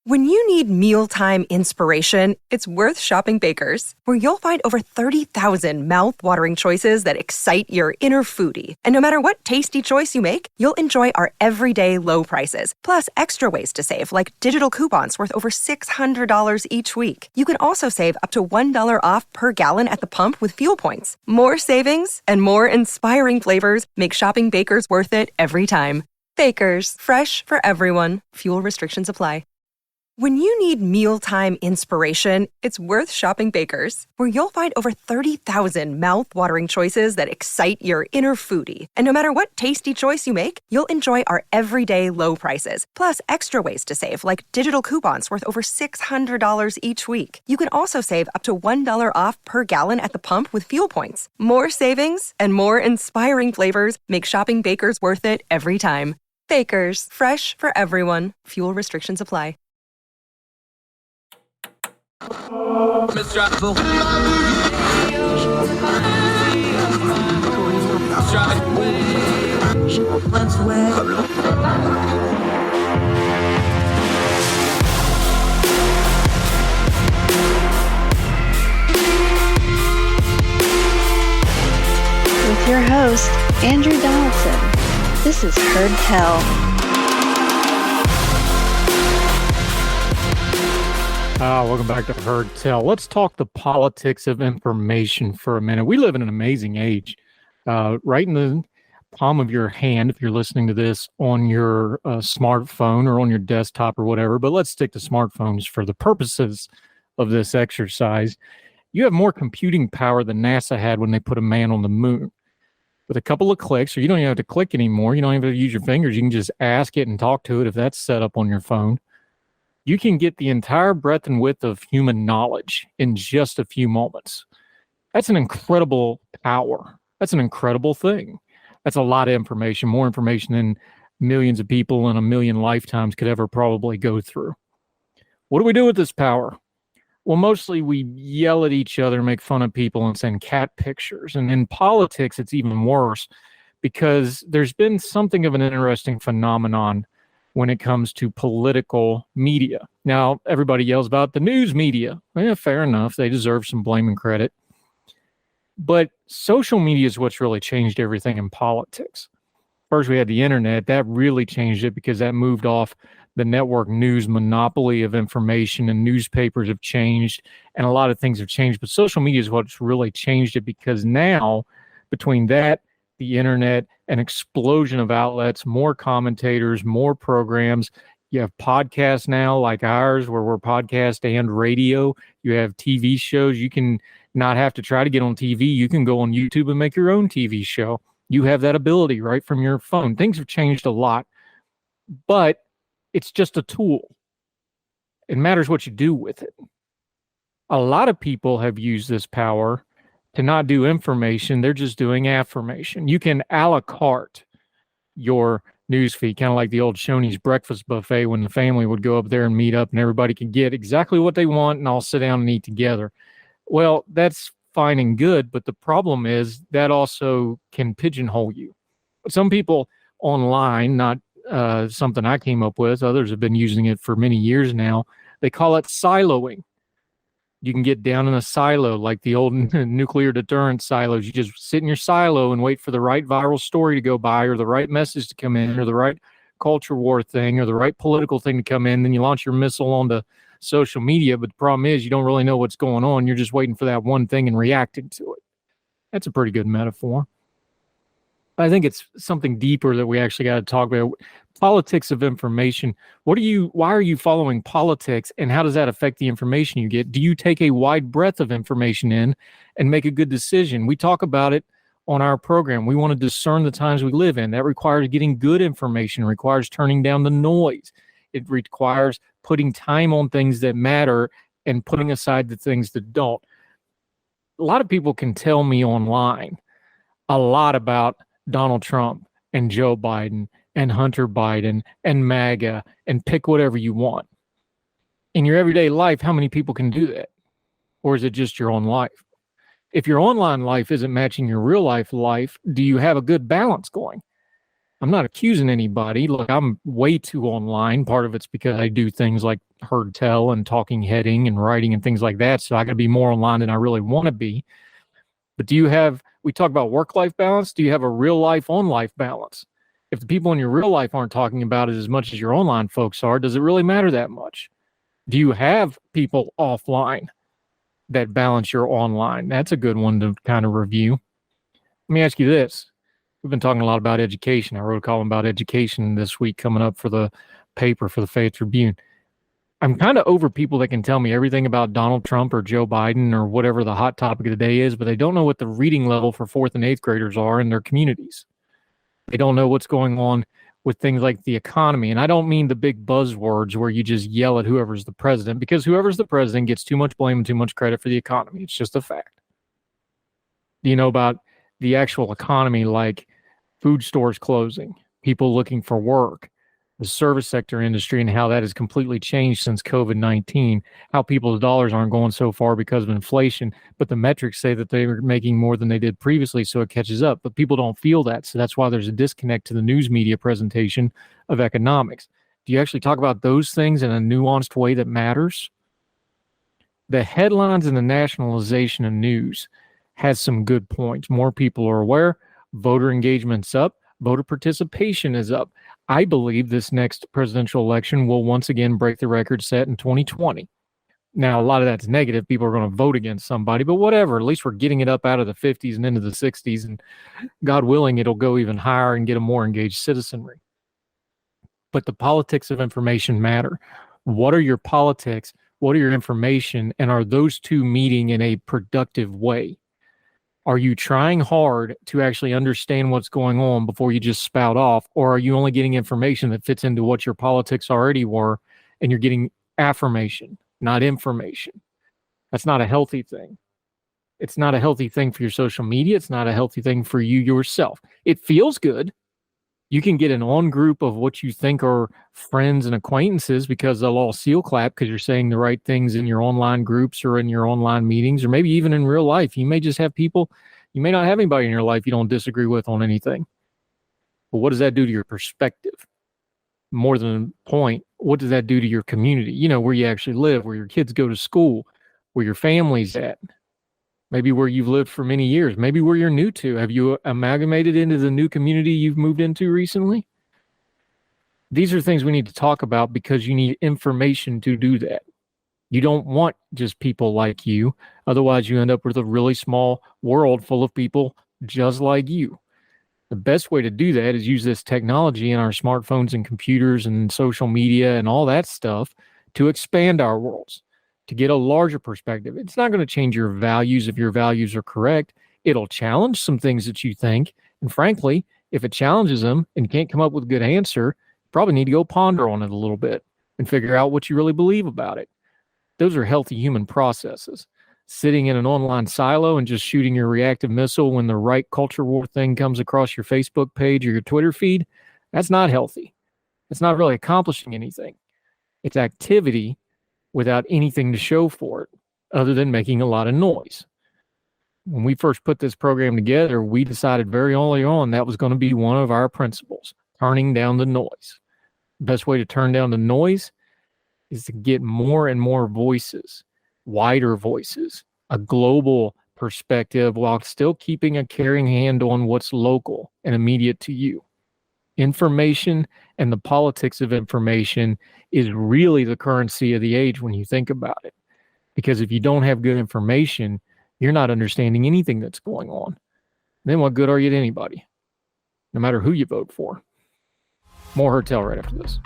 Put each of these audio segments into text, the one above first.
When you need mealtime inspiration, it's worth shopping Baker's, where you'll find over 30,000 mouth-watering choices that excite your inner foodie. And no matter what tasty choice you make, you'll enjoy our everyday low prices, plus extra ways to save, like digital coupons worth over $600 each week. You can also save up to $1 off per gallon at the pump with fuel points. More savings and more inspiring flavors make shopping Baker's worth it every time. Baker's, fresh for everyone. Fuel restrictions apply. When you need mealtime inspiration, it's worth shopping Baker's, where you'll find over 30,000 mouth-watering choices that excite your inner foodie. And no matter what tasty choice you make, you'll enjoy our everyday low prices, plus extra ways to save, like digital coupons worth over $600 each week. You can also save up to $1 off per gallon at the pump with fuel points. More savings and more inspiring flavors make shopping Baker's worth it every time. Baker's, fresh for everyone. Fuel restrictions apply. With your host, Andrew Donaldson. This is Heard Tell. Welcome back to Heard Tell. Let's talk the politics of information for a minute. We live in an amazing age. Right in the palm of your hand, if you're listening to this on your smartphone or on your desktop or whatever, but let's stick to smartphones for the purposes of this exercise. You have more computing power than NASA had when they put a man on the moon. With a couple of clicks, or you don't even have to click anymore. You don't even have to use your fingers. You can just ask it and talk to it if that's set up on your phone. You can get the entire breadth and width of human knowledge in just a few moments. That's an incredible power. That's an incredible thing. That's a lot of information, more information than millions of people in a million lifetimes could ever probably go through. What do we do with this power? Well, mostly we yell at each other, make fun of people, and send cat pictures. And in politics, it's even worse because there's been something of an interesting phenomenon when it comes to political media. Now, everybody yells about the news media. Yeah, fair enough. They deserve some blame and credit. But social media is what's really changed everything in politics. First, we had the internet. That really changed it because that moved off the network news monopoly of information, and newspapers have changed, and a lot of things have changed. But social media is what's really changed it because now, between that, the internet, an explosion of outlets, more commentators, more programs. You have podcasts now like ours where we're podcast and radio. You have TV shows. You can not have to try to get on TV. You can go on YouTube and make your own TV show. You have that ability right from your phone. Things have changed a lot, but it's just a tool. It matters what you do with it. A lot of people have used this power to not do information. They're just doing affirmation. You can a la carte your newsfeed, kind of like the old Shoney's breakfast buffet when the family would go up there and meet up and everybody could get exactly what they want and all sit down and eat together. Well, that's fine and good, but the problem is that also can pigeonhole you. Some people online, not something I came up with, others have been using it for many years now, they call it siloing. You can get down in a silo like the old nuclear deterrent silos. You just sit in your silo and wait for the right viral story to go by or the right message to come in or the right culture war thing or the right political thing to come in. Then you launch your missile onto social media. But the problem is you don't really know what's going on. You're just waiting for that one thing and reacting to it. That's a pretty good metaphor. I think it's something deeper that we actually got to talk about. Politics of information. Why are you following politics, and how does that affect the information you get? Do you take a wide breadth of information in and make a good decision? We talk about it on our program. We want to discern the times we live in. That requires getting good information, requires turning down the noise. It requires putting time on things that matter and putting aside the things that don't. A lot of people can tell me online a lot about Donald Trump and Joe Biden and Hunter Biden and MAGA and pick whatever you want. In your everyday life, how many people can do that? Or is it just your own life? If your online life isn't matching your real life, do you have a good balance going? I'm not accusing anybody. Look, I'm way too online. Part of it's because I do things like Heard Tell and talking heading and writing and things like that. So I got to be more online than I really want to be. But we talk about work-life balance. Do you have a real life on life balance? If the people in your real life aren't talking about it as much as your online folks are, does it really matter that much? Do you have people offline that balance your online? That's a good one to kind of review. Let me ask you this. We've been talking a lot about education. I wrote a column about education this week coming up for the paper for the Fayette Tribune. I'm kind of over people that can tell me everything about Donald Trump or Joe Biden or whatever the hot topic of the day is, but they don't know what the reading level for 4th and 8th graders are in their communities. They don't know what's going on with things like the economy. And I don't mean the big buzzwords where you just yell at whoever's the president, because whoever's the president gets too much blame and too much credit for the economy. It's just a fact. Do you know about the actual economy, like food stores closing, people looking for work, the service sector industry, and how that has completely changed since COVID-19, how people's dollars aren't going so far because of inflation, but the metrics say that they're making more than they did previously, so it catches up. But people don't feel that, so that's why there's a disconnect to the news media presentation of economics. Do you actually talk about those things in a nuanced way that matters? The headlines and the nationalization of news has some good points. More people are aware. Voter engagement's up. Voter participation is up. I believe this next presidential election will once again break the record set in 2020. Now, a lot of that's negative. People are going to vote against somebody, but whatever. At least we're getting it up out of the 50s and into the 60s, and God willing, it'll go even higher and get a more engaged citizenry. But the politics of information matter. What are your politics? What are your information? And are those two meeting in a productive way? Are you trying hard to actually understand what's going on before you just spout off? Or are you only getting information that fits into what your politics already were, and you're getting affirmation, not information? That's not a healthy thing. It's not a healthy thing for your social media. It's not a healthy thing for you yourself. It feels good. You can get an on group of what you think are friends and acquaintances because they'll all seal clap because you're saying the right things in your online groups or in your online meetings, or maybe even in real life. You may just have people, you may not have anybody in your life you don't disagree with on anything. But what does that do to your perspective? More than a point, what does that do to your community? You know, where you actually live, where your kids go to school, where your family's at. Maybe where you've lived for many years, maybe where you're new to. Have you amalgamated into the new community you've moved into recently? These are things we need to talk about because you need information to do that. You don't want just people like you. Otherwise, you end up with a really small world full of people just like you. The best way to do that is use this technology in our smartphones and computers and social media and all that stuff to expand our worlds, to get a larger perspective. It's not going to change your values if your values are correct. It'll challenge some things that you think. And frankly, if it challenges them and you can't come up with a good answer, you probably need to go ponder on it a little bit and figure out what you really believe about it. Those are healthy human processes. Sitting in an online silo and just shooting your reactive missile when the right culture war thing comes across your Facebook page or your Twitter feed, that's not healthy. It's not really accomplishing anything. It's activity without anything to show for it other than making a lot of noise. When we first put this program together, we decided very early on that was going to be one of our principles, turning down the noise. The best way to turn down the noise is to get more and more voices, wider voices, a global perspective while still keeping a caring hand on what's local and immediate to you. Information and the politics of information is really the currency of the age when you think about it. Because if you don't have good information, you're not understanding anything that's going on. Then what good are you to anybody? No matter who you vote for. More Heard Tell right after this.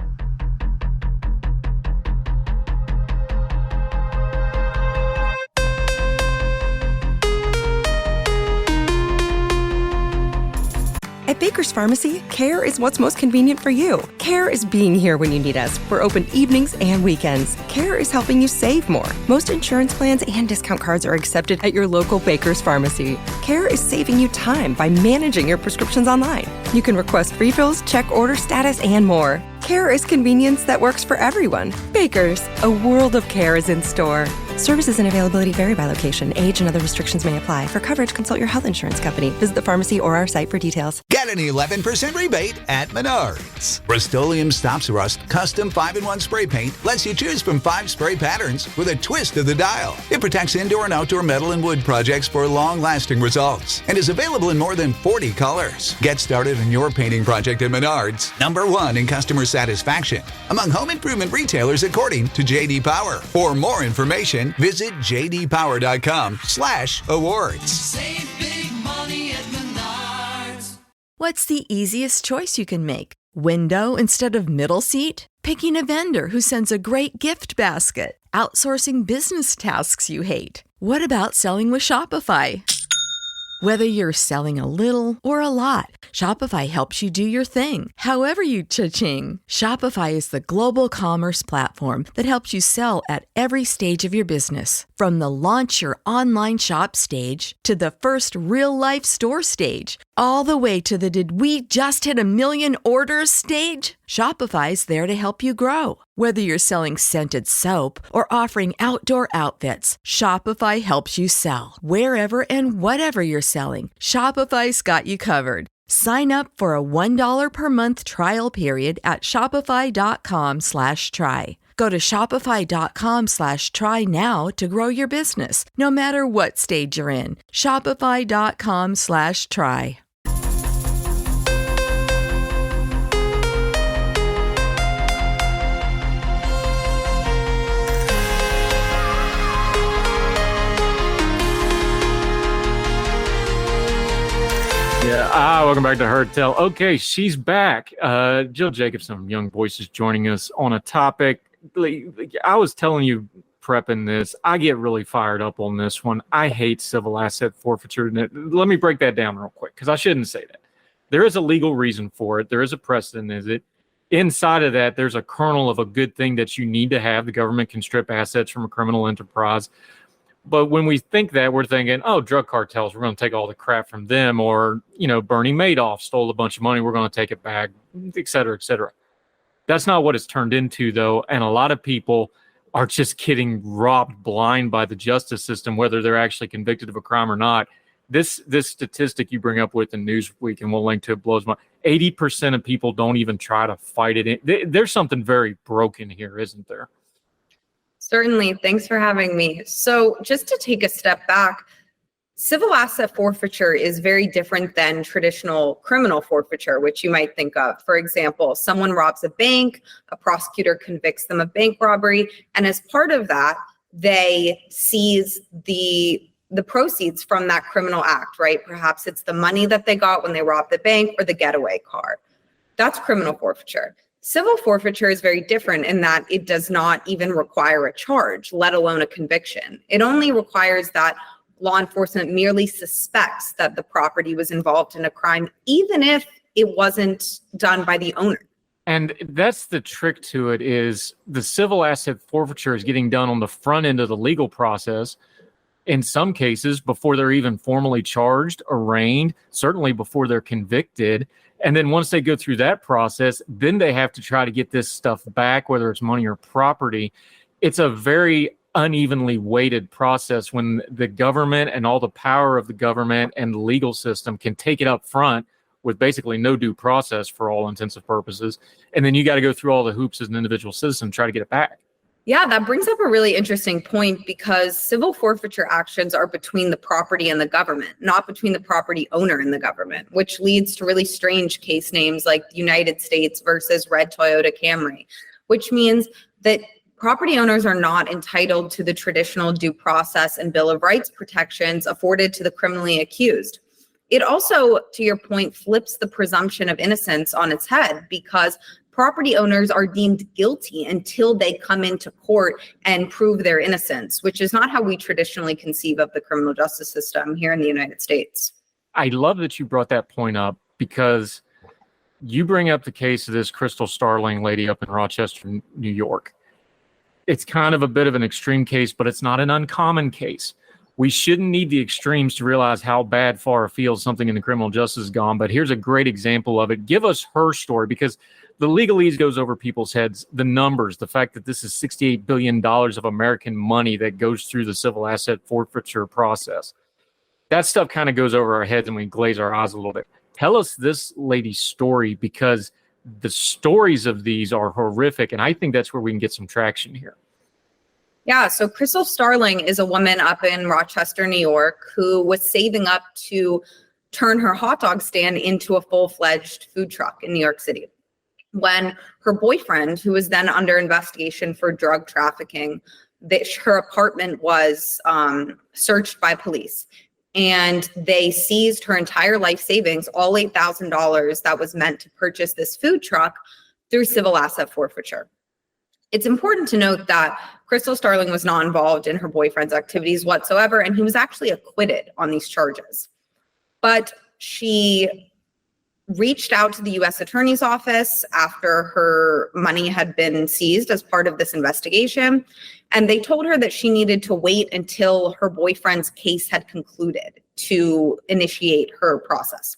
At Baker's Pharmacy, care is what's most convenient for you. Care is being here when you need us. We're open evenings and weekends. Care is helping you save more. Most insurance plans and discount cards are accepted at your local Baker's Pharmacy. Care is saving you time by managing your prescriptions online. You can request refills, check order status, and more. Care is convenience that works for everyone. Baker's, a world of care is in store. Services and availability vary by location. Age and other restrictions may apply. For coverage, consult your health insurance company. Visit the pharmacy or our site for details. Get an 11% rebate at Menards. Rust-Oleum Stops Rust Custom 5-in-1 Spray Paint lets you choose from 5 spray patterns with a twist of the dial. It protects indoor and outdoor metal and wood projects for long-lasting results and is available in more than 40 colors. Get started on your painting project at Menards, #1 in customer satisfaction among home improvement retailers according to J.D. Power. For more information, visit jdpower.com/awards. Save big money at Menards. What's the easiest choice you can make? Window instead of middle seat? Picking a vendor who sends a great gift basket? Outsourcing business tasks you hate? What about selling with Shopify? Whether you're selling a little or a lot, Shopify helps you do your thing, however you cha-ching. Shopify is the global commerce platform that helps you sell at every stage of your business. From the launch your online shop stage to the first real-life store stage, all the way to the did we just hit a million orders stage. Shopify's there to help you grow. Whether you're selling scented soap or offering outdoor outfits, Shopify helps you sell. Wherever and whatever you're selling, Shopify's got you covered. Sign up for a $1 per month trial period at shopify.com/try. Go to shopify.com/try now to grow your business, no matter what stage you're in. Shopify.com/try. Welcome back to Heard Tell. Okay, she's back. Jill Jacobson, Young Voices, joining us on a topic. I was telling you, prepping this, I get really fired up on this one. I hate civil asset forfeiture. Let me break that down real quick, because I shouldn't say that. There is a legal reason for it. There is a precedent, is it? Inside of that, there's a kernel of a good thing that you need to have. The government can strip assets from a criminal enterprise. But when we think that, we're thinking, oh, drug cartels, we're going to take all the crap from them. Or, Bernie Madoff stole a bunch of money, we're going to take it back, et cetera, et cetera. That's not what it's turned into, though. And a lot of people are just getting robbed blind by the justice system, whether they're actually convicted of a crime or not. This statistic you bring up with in Newsweek, and we'll link to it, blows my 80% of people don't even try to fight it. There's something very broken here, isn't there? Certainly. Thanks for having me. So just to take a step back, civil asset forfeiture is very different than traditional criminal forfeiture, which you might think of. For example, someone robs a bank, a prosecutor convicts them of bank robbery, and as part of that, they seize the proceeds from that criminal act, right? Perhaps it's the money that they got when they robbed the bank or the getaway car. That's criminal forfeiture. Civil forfeiture is very different in that it does not even require a charge, let alone a conviction. It only requires that law enforcement merely suspects that the property was involved in a crime, even if it wasn't done by the owner. And that's the trick to it, is the civil asset forfeiture is getting done on the front end of the legal process. In some cases, before they're even formally charged, arraigned, certainly before they're convicted. And then once they go through that process, then they have to try to get this stuff back, whether it's money or property. It's a very unevenly weighted process when the government and all the power of the government and the legal system can take it up front with basically no due process for all intents and purposes. And then you got to go through all the hoops as an individual citizen to try to get it back. Yeah, that brings up a really interesting point, because civil forfeiture actions are between the property and the government, not between the property owner and the government, which leads to really strange case names like United States versus Red Toyota Camry, which means that property owners are not entitled to the traditional due process and Bill of Rights protections afforded to the criminally accused. It also, to your point, flips the presumption of innocence on its head, because property owners are deemed guilty until they come into court and prove their innocence, which is not how we traditionally conceive of the criminal justice system here in the United States. I love that you brought that point up, because you bring up the case of this Crystal Starling lady up in Rochester, New York. It's kind of a bit of an extreme case, but it's not an uncommon case. We shouldn't need the extremes to realize how bad far afield something in the criminal justice has gone. But here's a great example of it. Give us her story, because the legalese goes over people's heads. The numbers, the fact that this is $68 billion of American money that goes through the civil asset forfeiture process. That stuff kind of goes over our heads and we glaze our eyes a little bit. Tell us this lady's story, because the stories of these are horrific. And I think that's where we can get some traction here. Yeah, so Crystal Starling is a woman up in Rochester, New York, who was saving up to turn her hot dog stand into a full-fledged food truck in New York City, when her boyfriend, who was then under investigation for drug trafficking, her apartment was searched by police. And they seized her entire life savings, all $8,000 that was meant to purchase this food truck, through civil asset forfeiture. It's important to note that Crystal Starling was not involved in her boyfriend's activities whatsoever, and he was actually acquitted on these charges. But she reached out to the U.S. Attorney's Office after her money had been seized as part of this investigation, and they told her that she needed to wait until her boyfriend's case had concluded to initiate her process.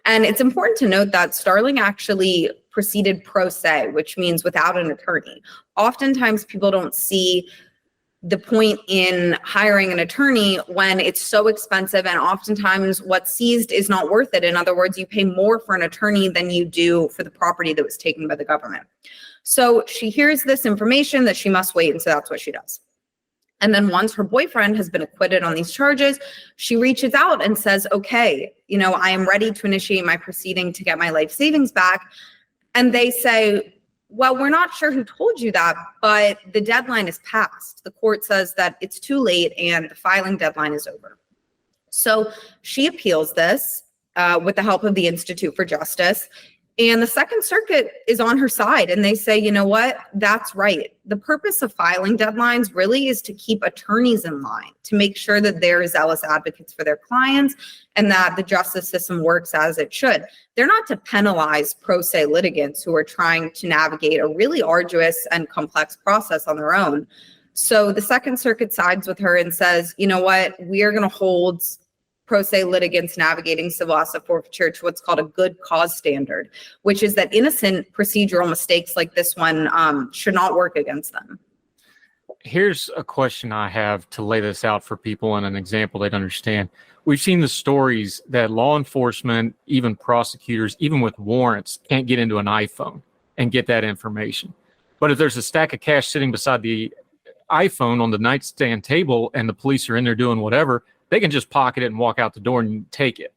And it's important to note that Starling actually proceeded pro se, which means without an attorney. Oftentimes people don't see the point in hiring an attorney when it's so expensive, and oftentimes what's seized is not worth it. In other words, you pay more for an attorney than you do for the property that was taken by the government. So she hears this information that she must wait, and so that's what she does. And then once her boyfriend has been acquitted on these charges, she reaches out and says, okay, I am ready to initiate my proceeding to get my life savings back. And they say, well, we're not sure who told you that, but the deadline is passed. The court says that it's too late and the filing deadline is over. So she appeals this with the help of the Institute for Justice. And the Second Circuit is on her side, and they say, you know what, that's right. The purpose of filing deadlines really is to keep attorneys in line, to make sure that they're zealous advocates for their clients and that the justice system works as it should. They're not to penalize pro se litigants who are trying to navigate a really arduous and complex process on their own. So the Second Circuit sides with her and says, you know what, we are going to hold pro se litigants navigating civil asset forfeiture to what's called a good cause standard, which is that innocent procedural mistakes like this one should not work against them. Here's a question I have to lay this out for people and an example they'd understand. We've seen the stories that law enforcement, even prosecutors, even with warrants, can't get into an iPhone and get that information. But if there's a stack of cash sitting beside the iPhone on the nightstand table and the police are in there doing whatever, they can just pocket it and walk out the door and take it.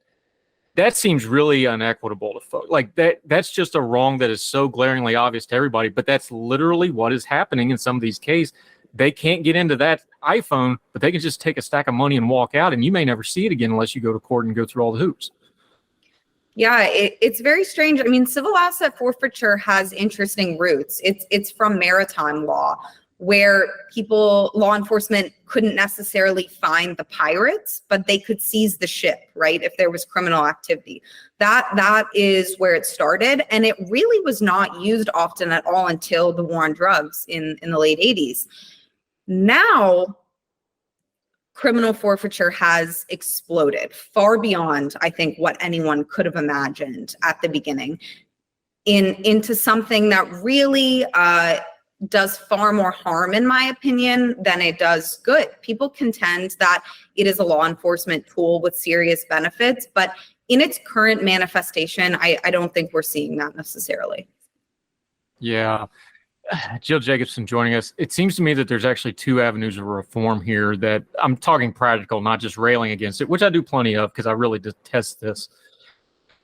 That seems really unequitable to folks. Like that's just a wrong that is so glaringly obvious to everybody, but that's literally what is happening in some of these cases. They can't get into that iPhone, but they can just take a stack of money and walk out, and you may never see it again unless you go to court and go through all the hoops. Yeah, it's very strange. I mean, civil asset forfeiture has interesting roots. It's from maritime law, where law enforcement couldn't necessarily find the pirates, but they could seize the ship, right? If there was criminal activity. That is where it started. And it really was not used often at all until the war on drugs in the late 80s. Now, criminal forfeiture has exploded far beyond, I think, what anyone could have imagined at the beginning, into something that really does far more harm, in my opinion, than it does good. People contend that it is a law enforcement tool with serious benefits, but in its current manifestation, I don't think we're seeing that necessarily. Yeah. Jill Jacobson joining us. It seems to me that there's actually two avenues of reform here that I'm talking practical, not just railing against it, which I do plenty of because I really detest this.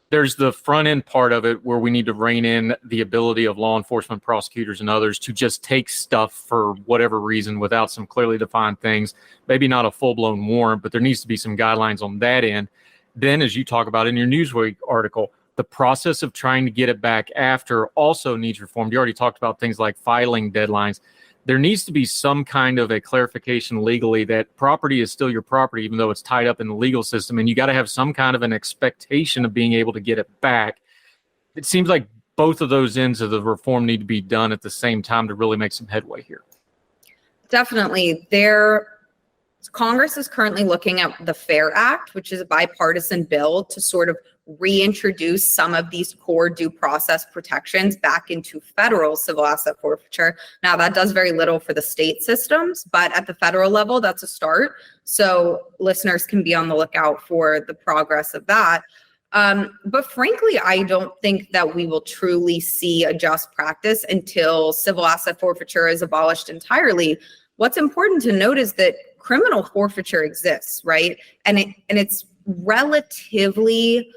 There's the front end part of it where we need to rein in the ability of law enforcement, prosecutors, and others to just take stuff for whatever reason without some clearly defined things. Maybe not a full-blown warrant, but there needs to be some guidelines on that end. Then, as you talk about in your Newsweek article, the process of trying to get it back after also needs reformed. You already talked about things like filing deadlines. There needs to be some kind of a clarification legally that property is still your property, even though it's tied up in the legal system. And you got to have some kind of an expectation of being able to get it back. It seems like both of those ends of the reform need to be done at the same time to really make some headway here. Definitely. Congress is currently looking at the FAIR Act, which is a bipartisan bill to sort of reintroduce some of these core due process protections back into federal civil asset forfeiture. Now, that does very little for the state systems, but at the federal level, that's a start. So listeners can be on the lookout for the progress of that. But frankly, I don't think that we will truly see a just practice until civil asset forfeiture is abolished entirely. What's important to note is that criminal forfeiture exists, right? And it's relatively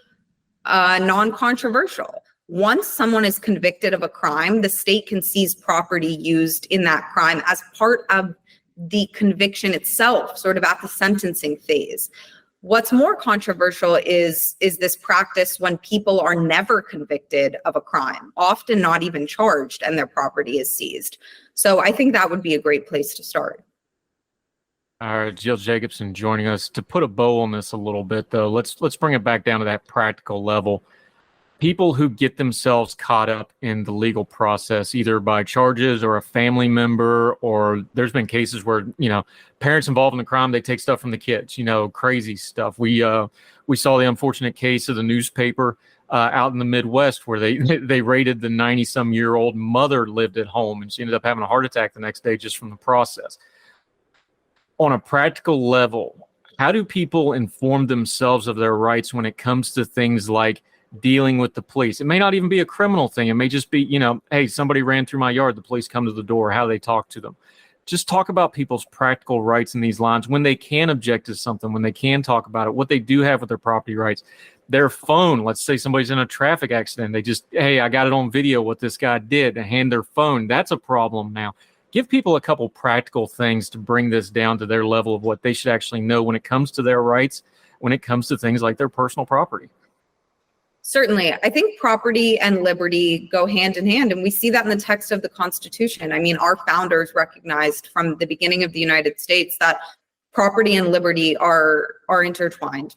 non-controversial. Once someone is convicted of a crime, the state can seize property used in that crime as part of the conviction itself, sort of at the sentencing phase. What's more controversial is this practice when people are never convicted of a crime, often not even charged, and their property is seized. So I think that would be a great place to start. All right, Jill Jacobson joining us. To put a bow on this a little bit, though, let's bring it back down to that practical level. People who get themselves caught up in the legal process, either by charges or a family member, or there's been cases where, parents involved in the crime, they take stuff from the kids, crazy stuff. We saw the unfortunate case of the newspaper out in the Midwest where they raided the 90-some-year-old mother lived at home, and she ended up having a heart attack the next day just from the process. On a practical level, how do people inform themselves of their rights when it comes to things like dealing with the police? It may not even be a criminal thing. It may just be, hey, somebody ran through my yard. The police come to the door, how they talk to them. Just talk about people's practical rights in these lines when they can object to something, when they can talk about it, what they do have with their property rights. Their phone, let's say somebody's in a traffic accident. They just, hey, I got it on video what this guy did, and hand their phone. That's a problem now. Give people a couple practical things to bring this down to their level of what they should actually know when it comes to their rights, when it comes to things like their personal property. Certainly. I think property and liberty go hand in hand, and we see that in the text of the Constitution. I mean, our founders recognized from the beginning of the United States that property and liberty are intertwined.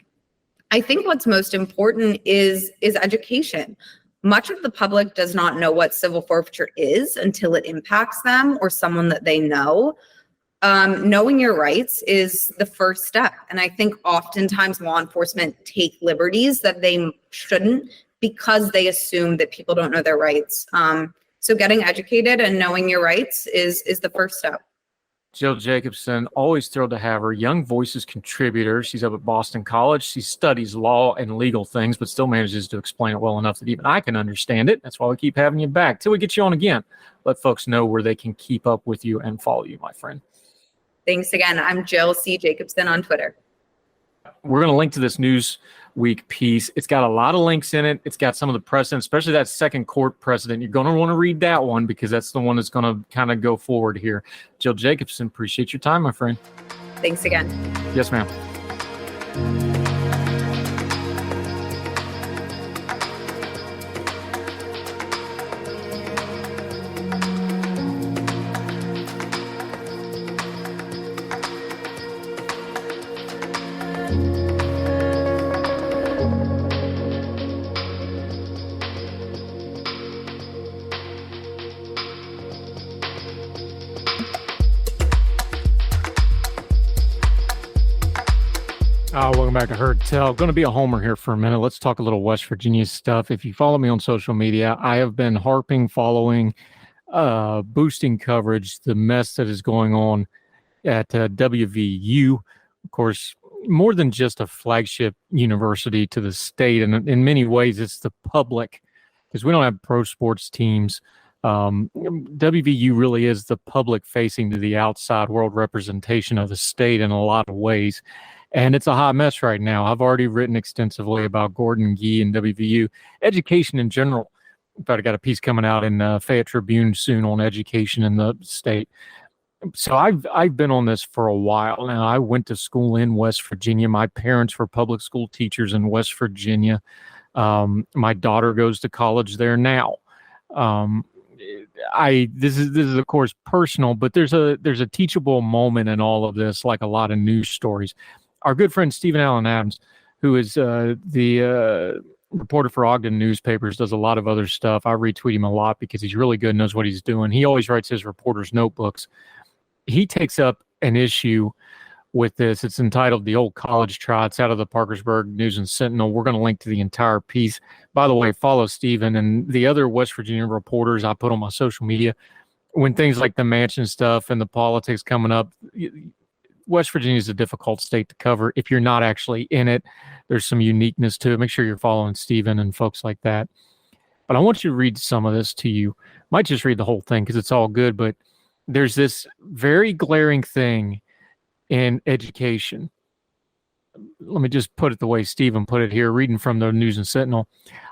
I think what's most important is education. Much of the public does not know what civil forfeiture is until it impacts them or someone that they know. Knowing your rights is the first step. And I think oftentimes law enforcement take liberties that they shouldn't because they assume that people don't know their rights. So getting educated and knowing your rights is the first step. Jill Jacobson, always thrilled to have her. Young Voices contributor. She's up at Boston College. She studies law and legal things, but still manages to explain it well enough that even I can understand it. That's why we keep having you back. Till we get you on again, let folks know where they can keep up with you and follow you, my friend. Thanks again. I'm Jill C. Jacobson on Twitter. We're going to link to this Newsweek piece. It's got a lot of links in it. It's got some of the precedent, especially that second court precedent. You're going to want to read that one because that's the one that's going to kind of go forward here. Jill Jacobson, appreciate your time, my friend. Thanks again. Yes, ma'am. Welcome back to Heard Tell. Going to be a homer here for a minute. Let's talk a little West Virginia stuff. If you follow me on social media, I have been following, boosting coverage, the mess that is going on at WVU. Of course, more than just a flagship university to the state, and in many ways, it's the public, because we don't have pro sports teams. WVU really is the public facing to the outside world representation of the state in a lot of ways. And it's a hot mess right now. I've already written extensively about Gordon Gee and WVU, education in general. In fact, I got a piece coming out in Fayette Tribune soon on education in the state. So I've been on this for a while now. I went to school in West Virginia. My parents were public school teachers in West Virginia. My daughter goes to college there now. This is of course personal, but there's a teachable moment in all of this, like a lot of news stories. Our good friend Stephen Allen Adams, who is the reporter for Ogden newspapers, does a lot of other stuff. I retweet him a lot because he's really good, knows what he's doing. He always writes his reporters' notebooks. He takes up an issue with this. It's entitled The Old College Try. It's out of the Parkersburg News and Sentinel. We're going to link to the entire piece. By the way, follow Stephen and the other West Virginia reporters I put on my social media. When things like the Manchin stuff and the politics coming up, West Virginia is a difficult state to cover. If you're not actually in it, there's some uniqueness to it. Make sure you're following Stephen and folks like that. But I want you to read some of this to you. Might just read the whole thing because it's all good, but there's this very glaring thing in education. Let me just put it the way Stephen put it here, reading from the News and Sentinel.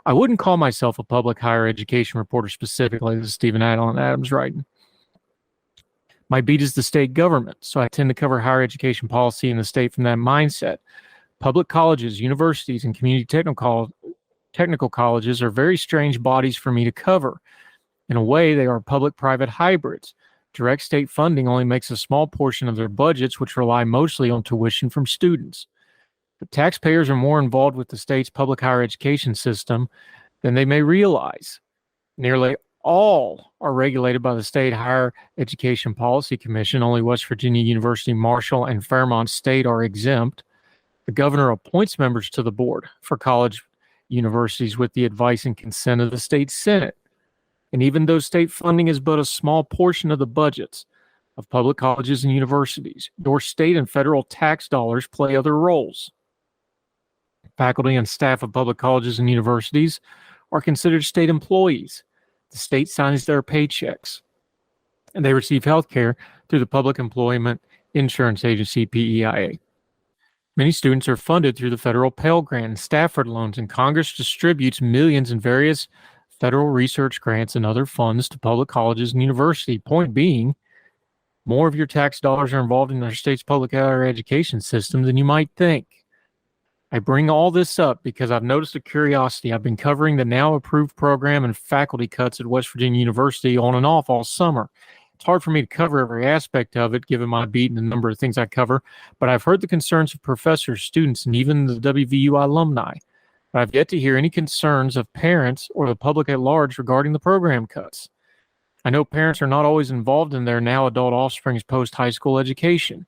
I wouldn't call myself a public higher education reporter specifically. This is Stephen Allen Adams writing. My beat is the state government, so I tend to cover higher education policy in the state from that mindset. Public colleges, universities, and community technical colleges are very strange bodies for me to cover. In a way, they are public-private hybrids. Direct state funding only makes a small portion of their budgets, which rely mostly on tuition from students. But taxpayers are more involved with the state's public higher education system than they may realize. Nearly all are regulated by the State Higher Education Policy Commission. Only West Virginia University, Marshall, and Fairmont State are exempt. The governor appoints members to the board for college universities with the advice and consent of the state senate. And even though state funding is but a small portion of the budgets of public colleges and universities, your state and federal tax dollars play other roles. Faculty and staff of public colleges and universities are considered state employees. The state signs their paychecks, and they receive health care through the Public Employment Insurance Agency, PEIA. Many students are funded through the federal Pell Grant and Stafford loans, and Congress distributes millions in various federal research grants and other funds to public colleges and universities. Point being, more of your tax dollars are involved in our state's public higher education system than you might think. I bring all this up because I've noticed a curiosity. I've been covering the now approved program and faculty cuts at West Virginia University on and off all summer. It's hard for me to cover every aspect of it, given my beat and the number of things I cover, but I've heard the concerns of professors, students, and even the WVU alumni. But I've yet to hear any concerns of parents or the public at large regarding the program cuts. I know parents are not always involved in their now adult offspring's post-high school education,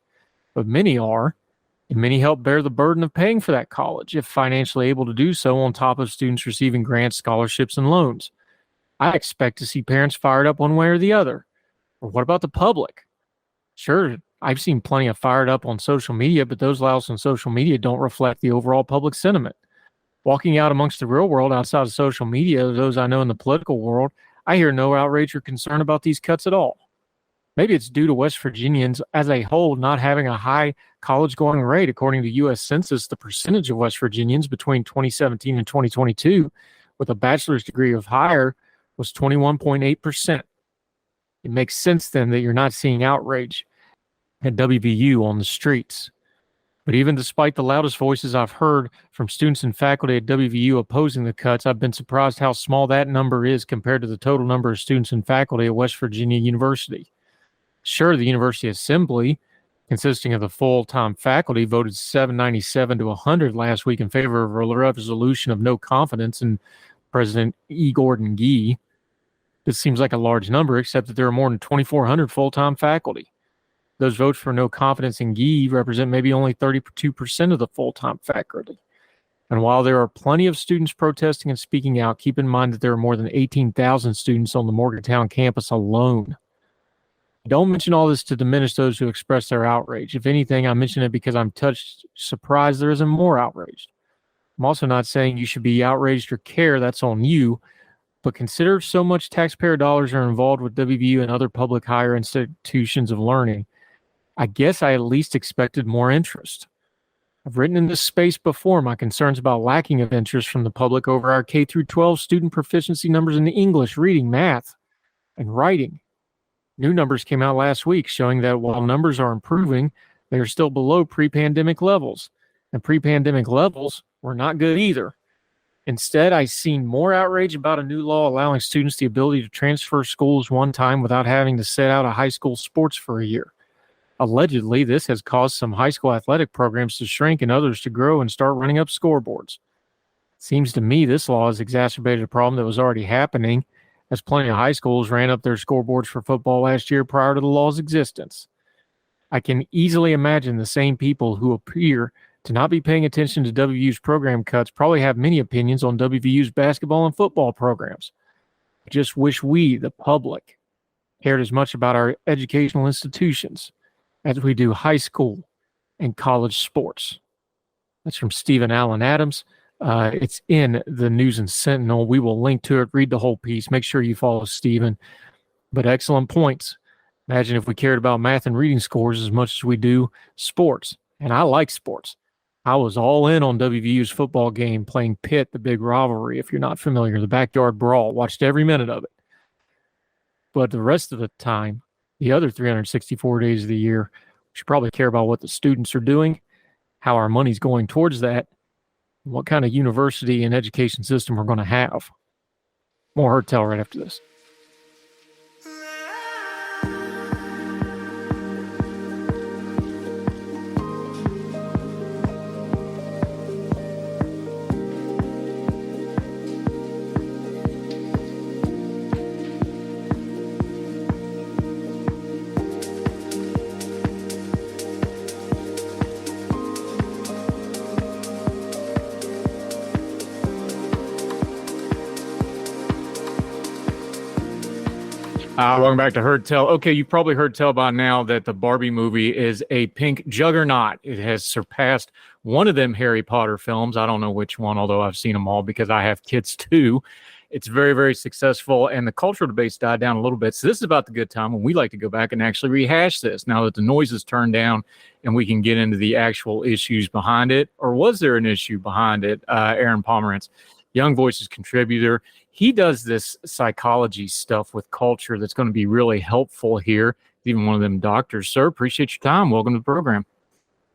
but many are, and many help bear the burden of paying for that college, if financially able to do so, on top of students receiving grants, scholarships, and loans. I expect to see parents fired up one way or the other. Or what about the public? Sure, I've seen plenty of fired up on social media, but those louds on social media don't reflect the overall public sentiment. Walking out amongst the real world outside of social media, those I know in the political world, I hear no outrage or concern about these cuts at all. Maybe it's due to West Virginians as a whole not having a high college-going rate. According to the U.S. Census, the percentage of West Virginians between 2017 and 2022 with a bachelor's degree or higher was 21.8%. It makes sense then that you're not seeing outrage at WVU on the streets. But even despite the loudest voices I've heard from students and faculty at WVU opposing the cuts, I've been surprised how small that number is compared to the total number of students and faculty at West Virginia University. Sure, the University Assembly, consisting of the full-time faculty, voted 797 to 100 last week in favor of a resolution of no confidence in President E. Gordon Gee. This seems like a large number, except that there are more than 2,400 full-time faculty. Those votes for no confidence in Gee represent maybe only 32% of the full-time faculty. And while there are plenty of students protesting and speaking out, keep in mind that there are more than 18,000 students on the Morgantown campus alone. I don't mention all this to diminish those who express their outrage. If anything, I mention it because I'm surprised there isn't more outraged. I'm also not saying you should be outraged or care. That's on you. But consider so much taxpayer dollars are involved with WVU and other public higher institutions of learning. I guess I at least expected more interest. I've written in this space before my concerns about lacking of interest from the public over our K-12 student proficiency numbers in English, reading, math, and writing. New numbers came out last week showing that while numbers are improving, they are still below pre-pandemic levels. And pre-pandemic levels were not good either. Instead, I've seen more outrage about a new law allowing students the ability to transfer schools one time without having to sit out of high school sports for a year. Allegedly, this has caused some high school athletic programs to shrink and others to grow and start running up scoreboards. Seems to me this law has exacerbated a problem that was already happening, as plenty of high schools ran up their scoreboards for football last year prior to the law's existence. I can easily imagine the same people who appear to not be paying attention to WVU's program cuts probably have many opinions on WVU's basketball and football programs. I just wish we, the public, cared as much about our educational institutions as we do high school and college sports. That's from Stephen Allen Adams. It's in the News and Sentinel. We will link to it. Read the whole piece. Make sure you follow Stephen. But excellent points. Imagine if we cared about math and reading scores as much as we do sports. And I like sports. I was all in on WVU's football game playing Pitt, the big rivalry. If you're not familiar, the backyard brawl. Watched every minute of it. But the rest of the time, the other 364 days of the year, we should probably care about what the students are doing, how our money's going towards that, and what kind of university and education system we're going to have. More Heard Tell right after this. Welcome back to Heard Tell. Okay, you've probably heard tell by now that the Barbie movie is a pink juggernaut. It has surpassed one of them Harry Potter films. I don't know which one, although I've seen them all because I have kids too. It's very, very successful, and the cultural debates died down a little bit. So this is about the good time when we like to go back and actually rehash this now that the noise is turned down and we can get into the actual issues behind it. Or was there an issue behind it? Aaron Pomerantz, Young Voices contributor. He does this psychology stuff with culture that's going to be really helpful here. Even one of them doctors. Sir, appreciate your time. Welcome to the program.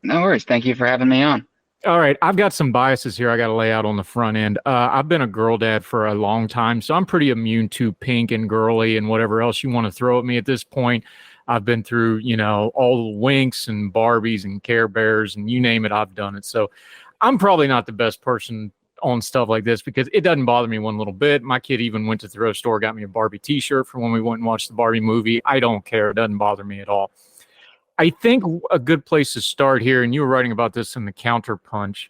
No worries. Thank you for having me on. All right. I've got some biases here I got to lay out on the front end. I've been a girl dad for a long time, so I'm pretty immune to pink and girly and whatever else you want to throw at me at this point. I've been through, all the Winks and Barbies and Care Bears and you name it, I've done it. So I'm probably not the best person on stuff like this because it doesn't bother me one little bit. My kid even went to the thrift store, got me a Barbie t-shirt for when we went and watched the Barbie movie. I don't care. It doesn't bother me at all. I think a good place to start here, and you were writing about this in the Counterpunch,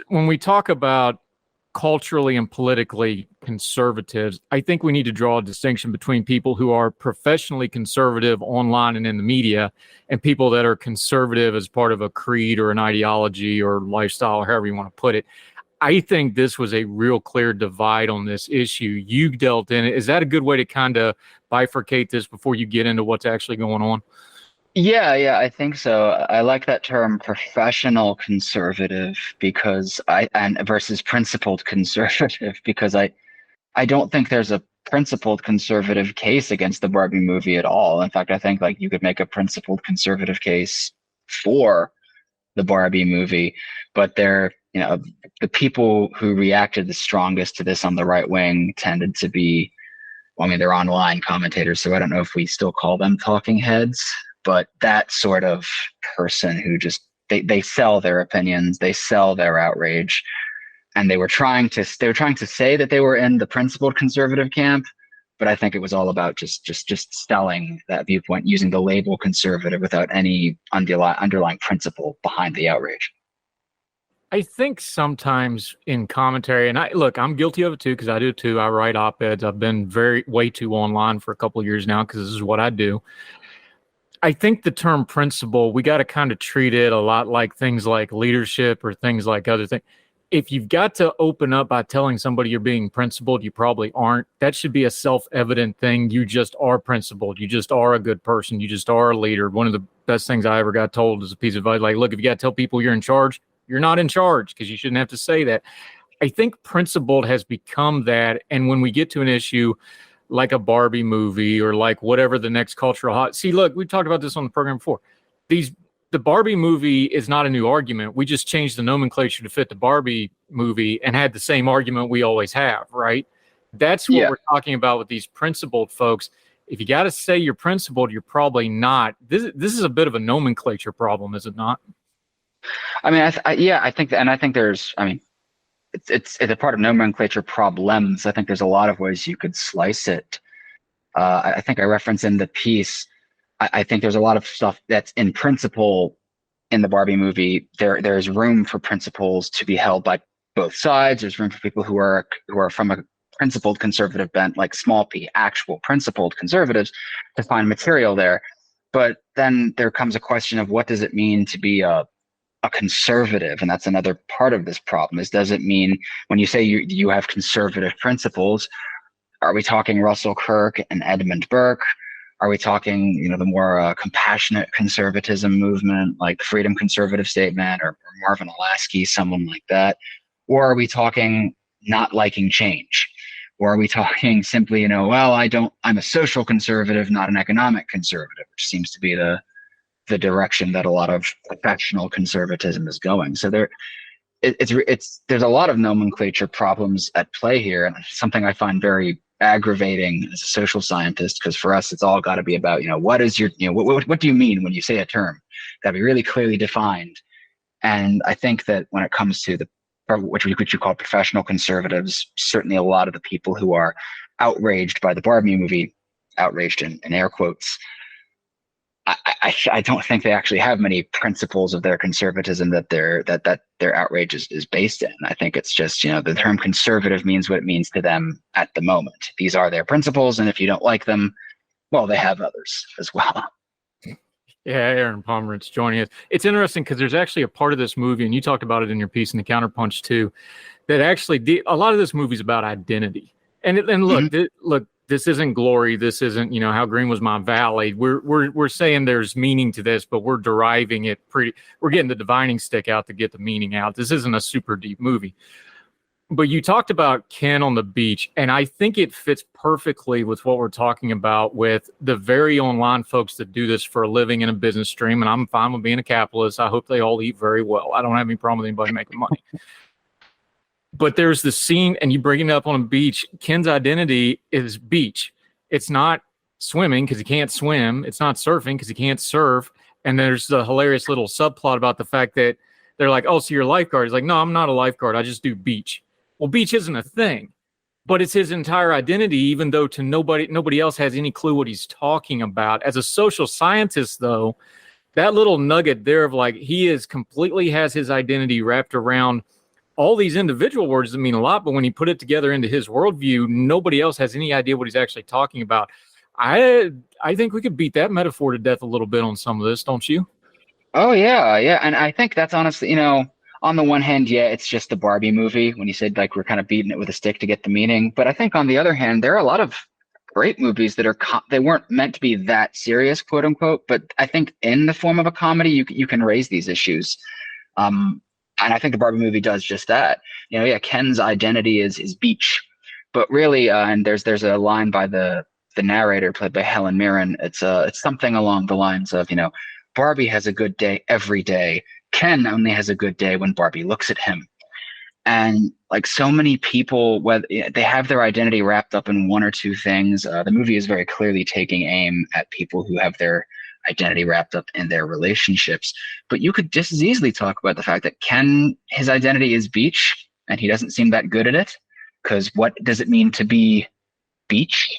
when we talk about culturally and politically conservatives, I think we need to draw a distinction between people who are professionally conservative online and in the media and people that are conservative as part of a creed or an ideology or lifestyle, or however you want to put it. I think this was a real clear divide on this issue. You dealt in it. Is that a good way to kind of bifurcate this before you get into what's actually going on? Yeah, I think so. I like that term professional conservative versus principled conservative because I don't think there's a principled conservative case against the Barbie movie at all. In fact, I think you could make a principled conservative case for the Barbie movie, but the people who reacted the strongest to this on the right wing tended to be, they're online commentators, so I don't know if we still call them talking heads. But that sort of person who just they sell their opinions, they sell their outrage, and they were trying to say that they were in the principled conservative camp, but I think it was all about just selling that viewpoint, using the label conservative without any underlying principle behind the outrage. I think sometimes in commentary, and I'm guilty of it too because I do too. I write op-eds. I've been way too online for a couple of years now because this is what I do. I think the term principle, we got to kind of treat it a lot like things like leadership or things like other things. If you've got to open up by telling somebody you're being principled, you probably aren't. That should be a self-evident thing. You just are principled. You just are a good person. You just are a leader. One of the best things I ever got told is a piece of advice look, if you got to tell people you're in charge, you're not in charge because you shouldn't have to say that. I think principled has become that. And when we get to an issue like a Barbie movie or like whatever the next cultural hot. See, look, we talked about this on the program before. The Barbie movie is not a new argument. We just changed the nomenclature to fit the Barbie movie and had the same argument we always have, right? That's what we're talking about with these principled folks. If you got to say you're principled, you're probably not. This is a bit of a nomenclature problem, is it not? I think there's, it's a part of nomenclature problems. I think there's a lot of ways you could slice it. I think I reference in the piece I think there's a lot of stuff that's in principle in the Barbie movie. There's room for principles to be held by both sides. There's room for people who are from a principled conservative bent, like small p, actual principled conservatives, to find material there. But then there comes a question of what does it mean to be a conservative? And that's another part of this problem is, does it mean when you say you have conservative principles, are we talking Russell Kirk and Edmund Burke? Are we talking, the more compassionate conservatism movement, like the Freedom Conservative Statement, or Marvin Olasky, someone like that? Or are we talking not liking change? Or are we talking simply, I'm a social conservative, not an economic conservative, which seems to be the direction that a lot of professional conservatism is going. So there's a lot of nomenclature problems at play here, and something I find very aggravating as a social scientist, because for us it's all got to be about what is your what do you mean when you say a term? Got to be really clearly defined. And I think that when it comes to which you call professional conservatives, certainly a lot of the people who are outraged by the Barbie movie, outraged in air quotes, I don't think they actually have many principles of their conservatism that their outrage is based in. I think it's just, the term conservative means what it means to them at the moment. These are their principles, and if you don't like them, well, they have others as well. Yeah, Aaron Pomerantz joining us. It's interesting because there's actually a part of this movie, and you talked about it in your piece in the Counterpunch too, that actually a lot of this movie is about identity. And look, look. This isn't glory. This isn't, how green was my valley. We're saying there's meaning to this, but we're deriving it we're getting the divining stick out to get the meaning out. This isn't a super deep movie. But you talked about Ken on the beach, and I think it fits perfectly with what we're talking about with the very online folks that do this for a living in a business stream. And I'm fine with being a capitalist. I hope they all eat very well. I don't have any problem with anybody making money. But there's the scene, and you bring it up on a beach. Ken's identity is beach. It's not swimming because he can't swim. It's not surfing because he can't surf. And there's the hilarious little subplot about the fact that they're like, oh, so you're a lifeguard. He's like, no, I'm not a lifeguard. I just do beach. Well, beach isn't a thing, but it's his entire identity, even though to nobody else has any clue what he's talking about. As a social scientist, though, that little nugget there of like, he is completely has his identity wrapped around all these individual words that mean a lot, but when he put it together into his worldview, nobody else has any idea what he's actually talking about. I think we could beat that metaphor to death a little bit on some of this, don't you? Oh, yeah. And I think that's honestly, on the one hand, yeah, it's just the Barbie movie when you said like we're kind of beating it with a stick to get the meaning. But I think on the other hand, there are a lot of great movies that they weren't meant to be that serious, quote unquote. But I think in the form of a comedy, you can raise these issues. And I think the Barbie movie does just that. Ken's identity is beach, but really, and there's a line by the narrator played by Helen Mirren. It's something along the lines of, Barbie has a good day every day. Ken only has a good day when Barbie looks at him. And like so many people, whether they have their identity wrapped up in one or two things, the movie is very clearly taking aim at people who have their identity wrapped up in their relationships. But you could just as easily talk about the fact that Ken, his identity is beach, and he doesn't seem that good at it. Because what does it mean to be beach?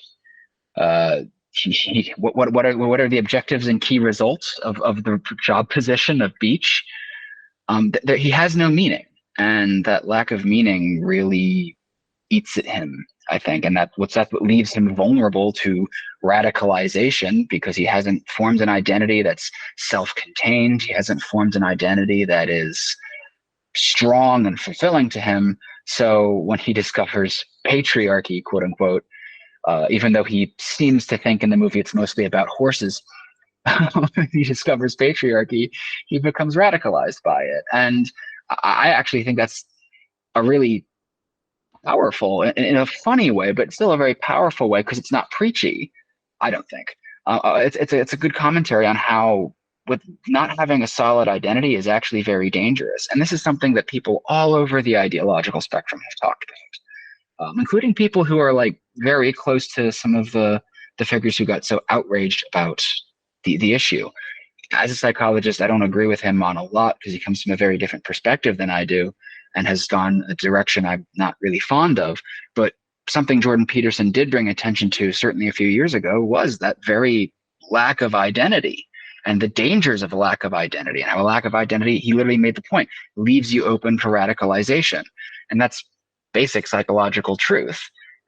What are the objectives and key results of the job position of beach? He has no meaning, and that lack of meaning really eats at him, I think, and that's what leaves him vulnerable to radicalization, because he hasn't formed an identity that's self-contained. He hasn't formed an identity that is strong and fulfilling to him. So when he discovers patriarchy, quote unquote, even though he seems to think in the movie it's mostly about horses, when he discovers patriarchy, he becomes radicalized by it. And I actually think that's a really powerful, in a funny way, but still a very powerful way, because it's not preachy, I don't think. It's a good commentary on how with not having a solid identity is actually very dangerous. And this is something that people all over the ideological spectrum have talked about, including people who are like very close to some of the figures who got so outraged about the issue. As a psychologist, I don't agree with him on a lot because he comes from a very different perspective than I do and has gone a direction I'm not really fond of. But something Jordan Peterson did bring attention to, certainly a few years ago, was that very lack of identity and the dangers of a lack of identity. And how a lack of identity, he literally made the point, leaves you open for radicalization. And that's basic psychological truth.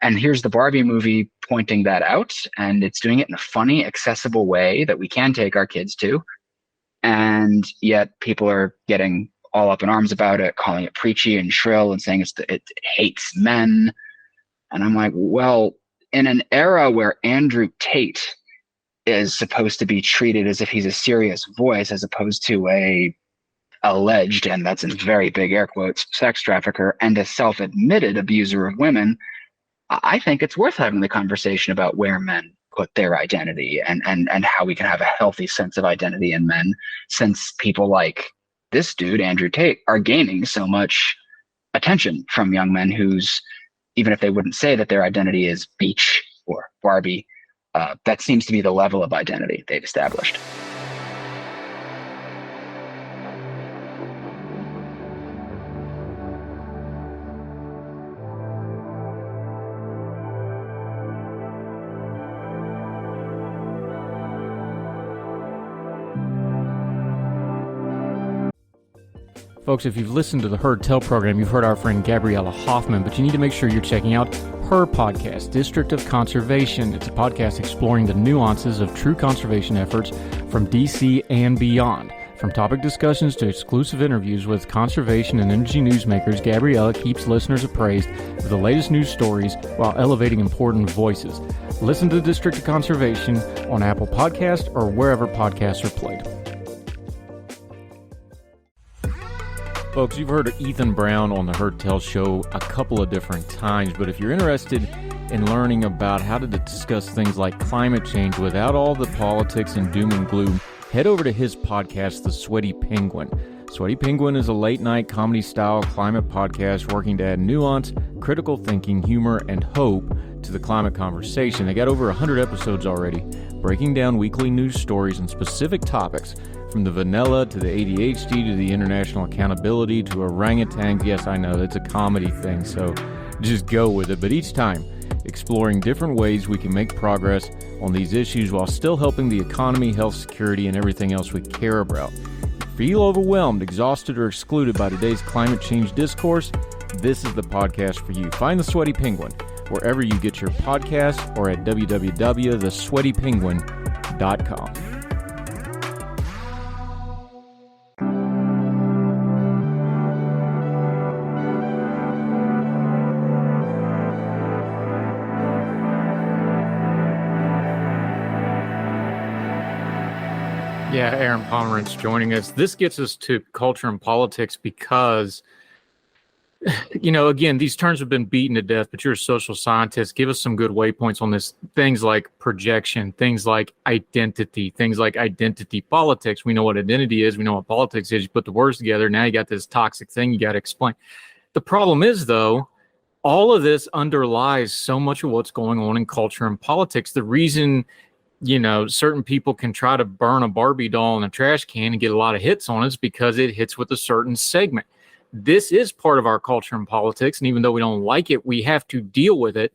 And here's the Barbie movie pointing that out, and it's doing it in a funny, accessible way that we can take our kids to. And yet people are getting all up in arms about it, calling it preachy and shrill and saying it hates men. And I'm like, well, in an era where Andrew Tate is supposed to be treated as if he's a serious voice as opposed to a alleged, and that's in very big air quotes, sex trafficker and a self-admitted abuser of women, I think it's worth having the conversation about where men put their identity and how we can have a healthy sense of identity in men, since people like this dude, Andrew Tate, are gaining so much attention from young men whose, even if they wouldn't say that their identity is Beach or Barbie, that seems to be the level of identity they've established. Folks, if you've listened to the Heard Tell program, you've heard our friend Gabriella Hoffman, but you need to make sure you're checking out her podcast, District of Conservation. It's a podcast exploring the nuances of true conservation efforts from DC and beyond. From topic discussions to exclusive interviews with conservation and energy newsmakers, Gabriella keeps listeners appraised of the latest news stories while elevating important voices. Listen to District of Conservation on Apple Podcasts or wherever podcasts are played. Folks, you've heard of Ethan Brown on the Heard Tell show a couple of different times, but if you're interested in learning about how to discuss things like climate change without all the politics and doom and gloom, head over to his podcast, The Sweaty Penguin. Sweaty Penguin is a late-night comedy-style climate podcast working to add nuance, critical thinking, humor, and hope to the climate conversation. They got over 100 episodes already, breaking down weekly news stories and specific topics, from the vanilla to the ADHD to the international accountability to orangutans. Yes, I know, it's a comedy thing, so just go with it. But each time, exploring different ways we can make progress on these issues while still helping the economy, health, security, and everything else we care about. Feel overwhelmed, exhausted, or excluded by today's climate change discourse? This is the podcast for you. Find The Sweaty Penguin wherever you get your podcasts or at www.thesweatypenguin.com. Yeah, Aaron Pomerantz joining us. This gets us to culture and politics because, again, these terms have been beaten to death, but you're a social scientist. Give us some good waypoints on this. Things like projection, things like identity, things like identity politics. We know what identity is. We know what politics is. You put the words together. Now you got this toxic thing you got to explain. The problem is, though, all of this underlies so much of what's going on in culture and politics. The reason certain people can try to burn a Barbie doll in a trash can and get a lot of hits on it is because it hits with a certain segment. This is part of our culture and politics, and even though we don't like it, we have to deal with it.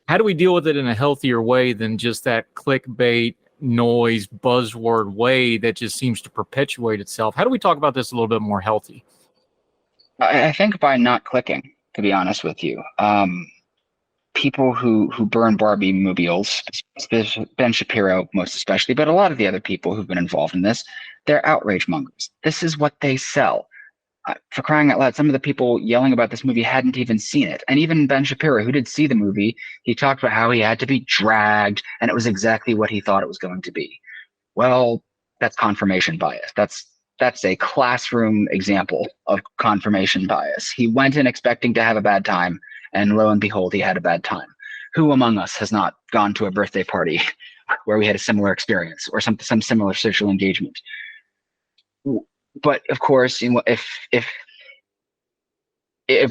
How do we deal with it in a healthier way than just that clickbait, noise, buzzword way that just seems to perpetuate itself? How do we talk about this a little bit more healthy? I think by not clicking, to be honest with you. People who burn Barbie mobiles, Ben Shapiro most especially, but a lot of the other people who've been involved in this, they're outrage mongers. This is what they sell. For crying out loud, some of the people yelling about this movie hadn't even seen it. And even Ben Shapiro, who did see the movie, he talked about how he had to be dragged, and it was exactly what he thought it was going to be. Well, that's confirmation bias. That's a classroom example of confirmation bias. He went in expecting to have a bad time, and lo and behold, he had a bad time. Who among us has not gone to a birthday party where we had a similar experience or some similar social engagement? But of course, if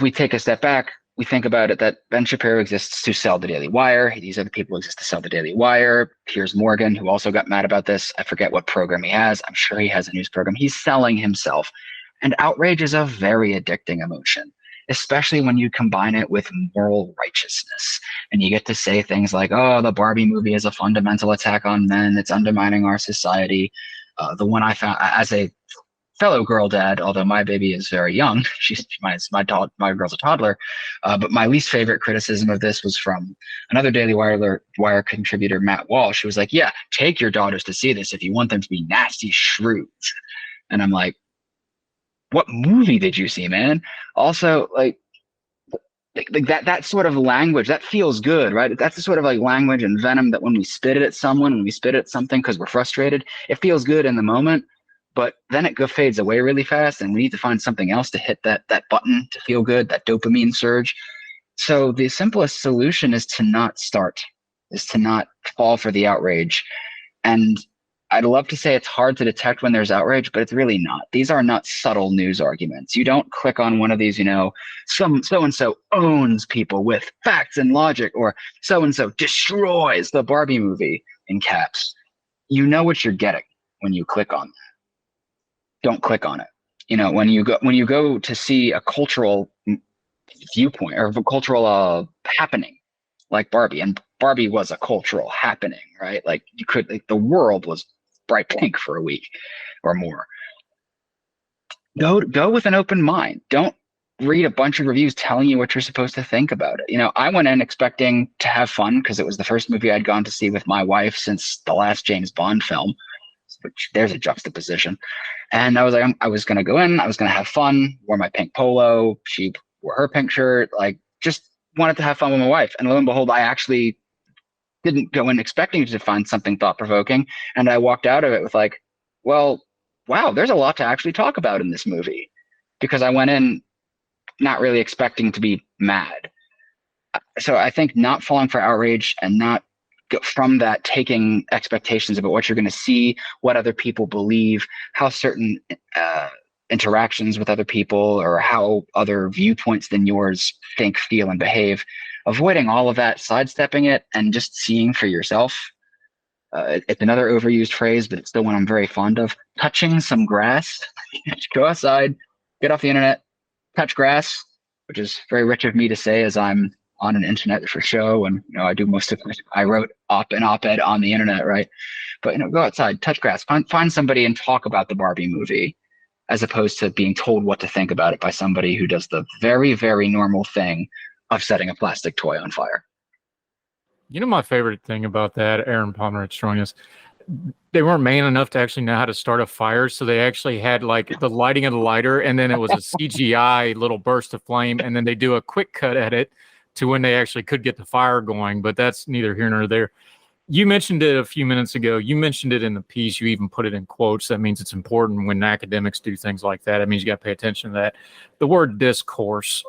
we take a step back, we think about it that Ben Shapiro exists to sell the Daily Wire. These other people exist to sell the Daily Wire. Piers Morgan, who also got mad about this, I forget what program he has. I'm sure he has a news program. He's selling himself. And outrage is a very addicting emotion. especially when you combine it with moral righteousness. And you get to say things like, oh, the Barbie movie is a fundamental attack on men. It's undermining our society. The one I found as a fellow girl dad, although my baby is very young, my girl's a toddler. But my least favorite criticism of this was from another Daily Wire contributor, Matt Walsh. She was like, yeah, take your daughters to see this if you want them to be nasty shrews. And I'm like, what movie did you see, man? Also, like that sort of language, that feels good, right? That's the sort of like language and venom that when we spit it at someone, when we spit at something because we're frustrated, it feels good in the moment, but then it fades away really fast, and we need to find something else to hit that button to feel good, that dopamine surge. So the simplest solution is to not fall for the outrage. And I'd love to say it's hard to detect when there's outrage, but it's really not. These are not subtle news arguments. You don't click on one of these, so-and-so owns people with facts and logic, or so-and-so destroys the Barbie movie in caps. You know what you're getting when you click on that. Don't click on it. When you go to see a cultural viewpoint or a cultural happening like Barbie, and Barbie was a cultural happening, right? Like the world was bright pink for a week or more. Go with an open mind. Don't read a bunch of reviews telling you what you're supposed to think about it. I went in expecting to have fun because it was the first movie I'd gone to see with my wife since the last James Bond film, which there's a juxtaposition. And I was like, I was going to go in, I was going to have fun, wore my pink polo, she wore her pink shirt, like just wanted to have fun with my wife. And lo and behold, I actually didn't go in expecting to find something thought-provoking. And I walked out of it with like, well, wow, there's a lot to actually talk about in this movie, because I went in not really expecting to be mad. So I think not falling for outrage and not from that taking expectations about what you're going to see, what other people believe, how certain interactions with other people or how other viewpoints than yours think, feel, and behave, avoiding all of that, sidestepping it, and just seeing for yourself. It's another overused phrase, but it's still one I'm very fond of. Touching some grass. Go outside, get off the internet, touch grass, which is very rich of me to say as I'm on an internet for show, and I do most of it. I wrote an op-ed on the internet, right? But go outside, touch grass, find somebody and talk about the Barbie movie, as opposed to being told what to think about it by somebody who does the very, very normal thing of setting a plastic toy on fire. My favorite thing about that, Aaron Palmer showing us, they weren't man enough to actually know how to start a fire, so they actually had like the lighting of the lighter, and then it was a CGI little burst of flame, and then they do a quick cut at it to when they actually could get the fire going. But that's neither here nor there. You mentioned it a few minutes ago. You mentioned it in the piece. You even put it in quotes. That means it's important when academics do things like that. It means you got to pay attention to that. The word discourse.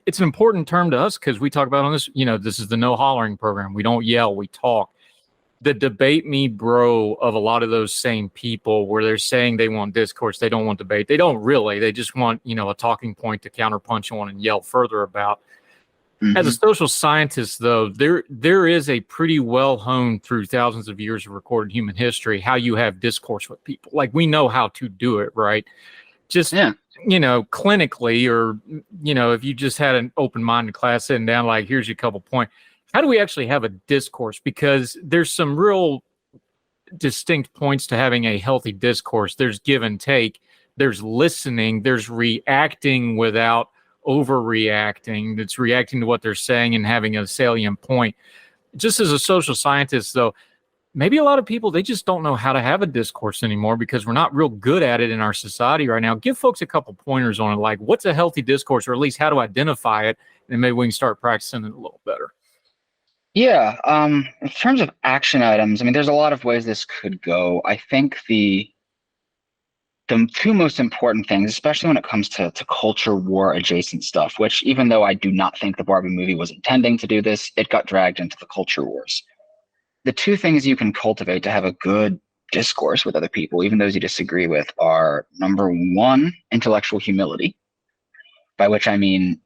It's an important term to us because we talk about on this, this is the no hollering program. We don't yell, we talk. The debate me bro of a lot of those same people where they're saying they want discourse, they don't want debate. They don't really. They just want, a talking point to counterpunch on and yell further about. Mm-hmm. As a social scientist, though, there is a pretty well honed through thousands of years of recorded human history how you have discourse with people. Like we know how to do it, right? Just clinically, or if you just had an open-minded class sitting down, like here's your couple points. How do we actually have a discourse? Because there's some real distinct points to having a healthy discourse. There's give and take. There's listening. There's reacting without overreacting. That's reacting to what they're saying and having a salient point. Just as a social scientist, though, maybe a lot of people, they just don't know how to have a discourse anymore because we're not real good at it in our society right now. Give folks a couple pointers on it, like what's a healthy discourse, or at least how to identify it, and maybe we can start practicing it a little better. Yeah. In terms of action items, there's a lot of ways this could go. I think the two most important things, especially when it comes to culture war adjacent stuff, which even though I do not think the Barbie movie was intending to do this, it got dragged into the culture wars. The two things you can cultivate to have a good discourse with other people, even those you disagree with, are number one, intellectual humility, by which I mean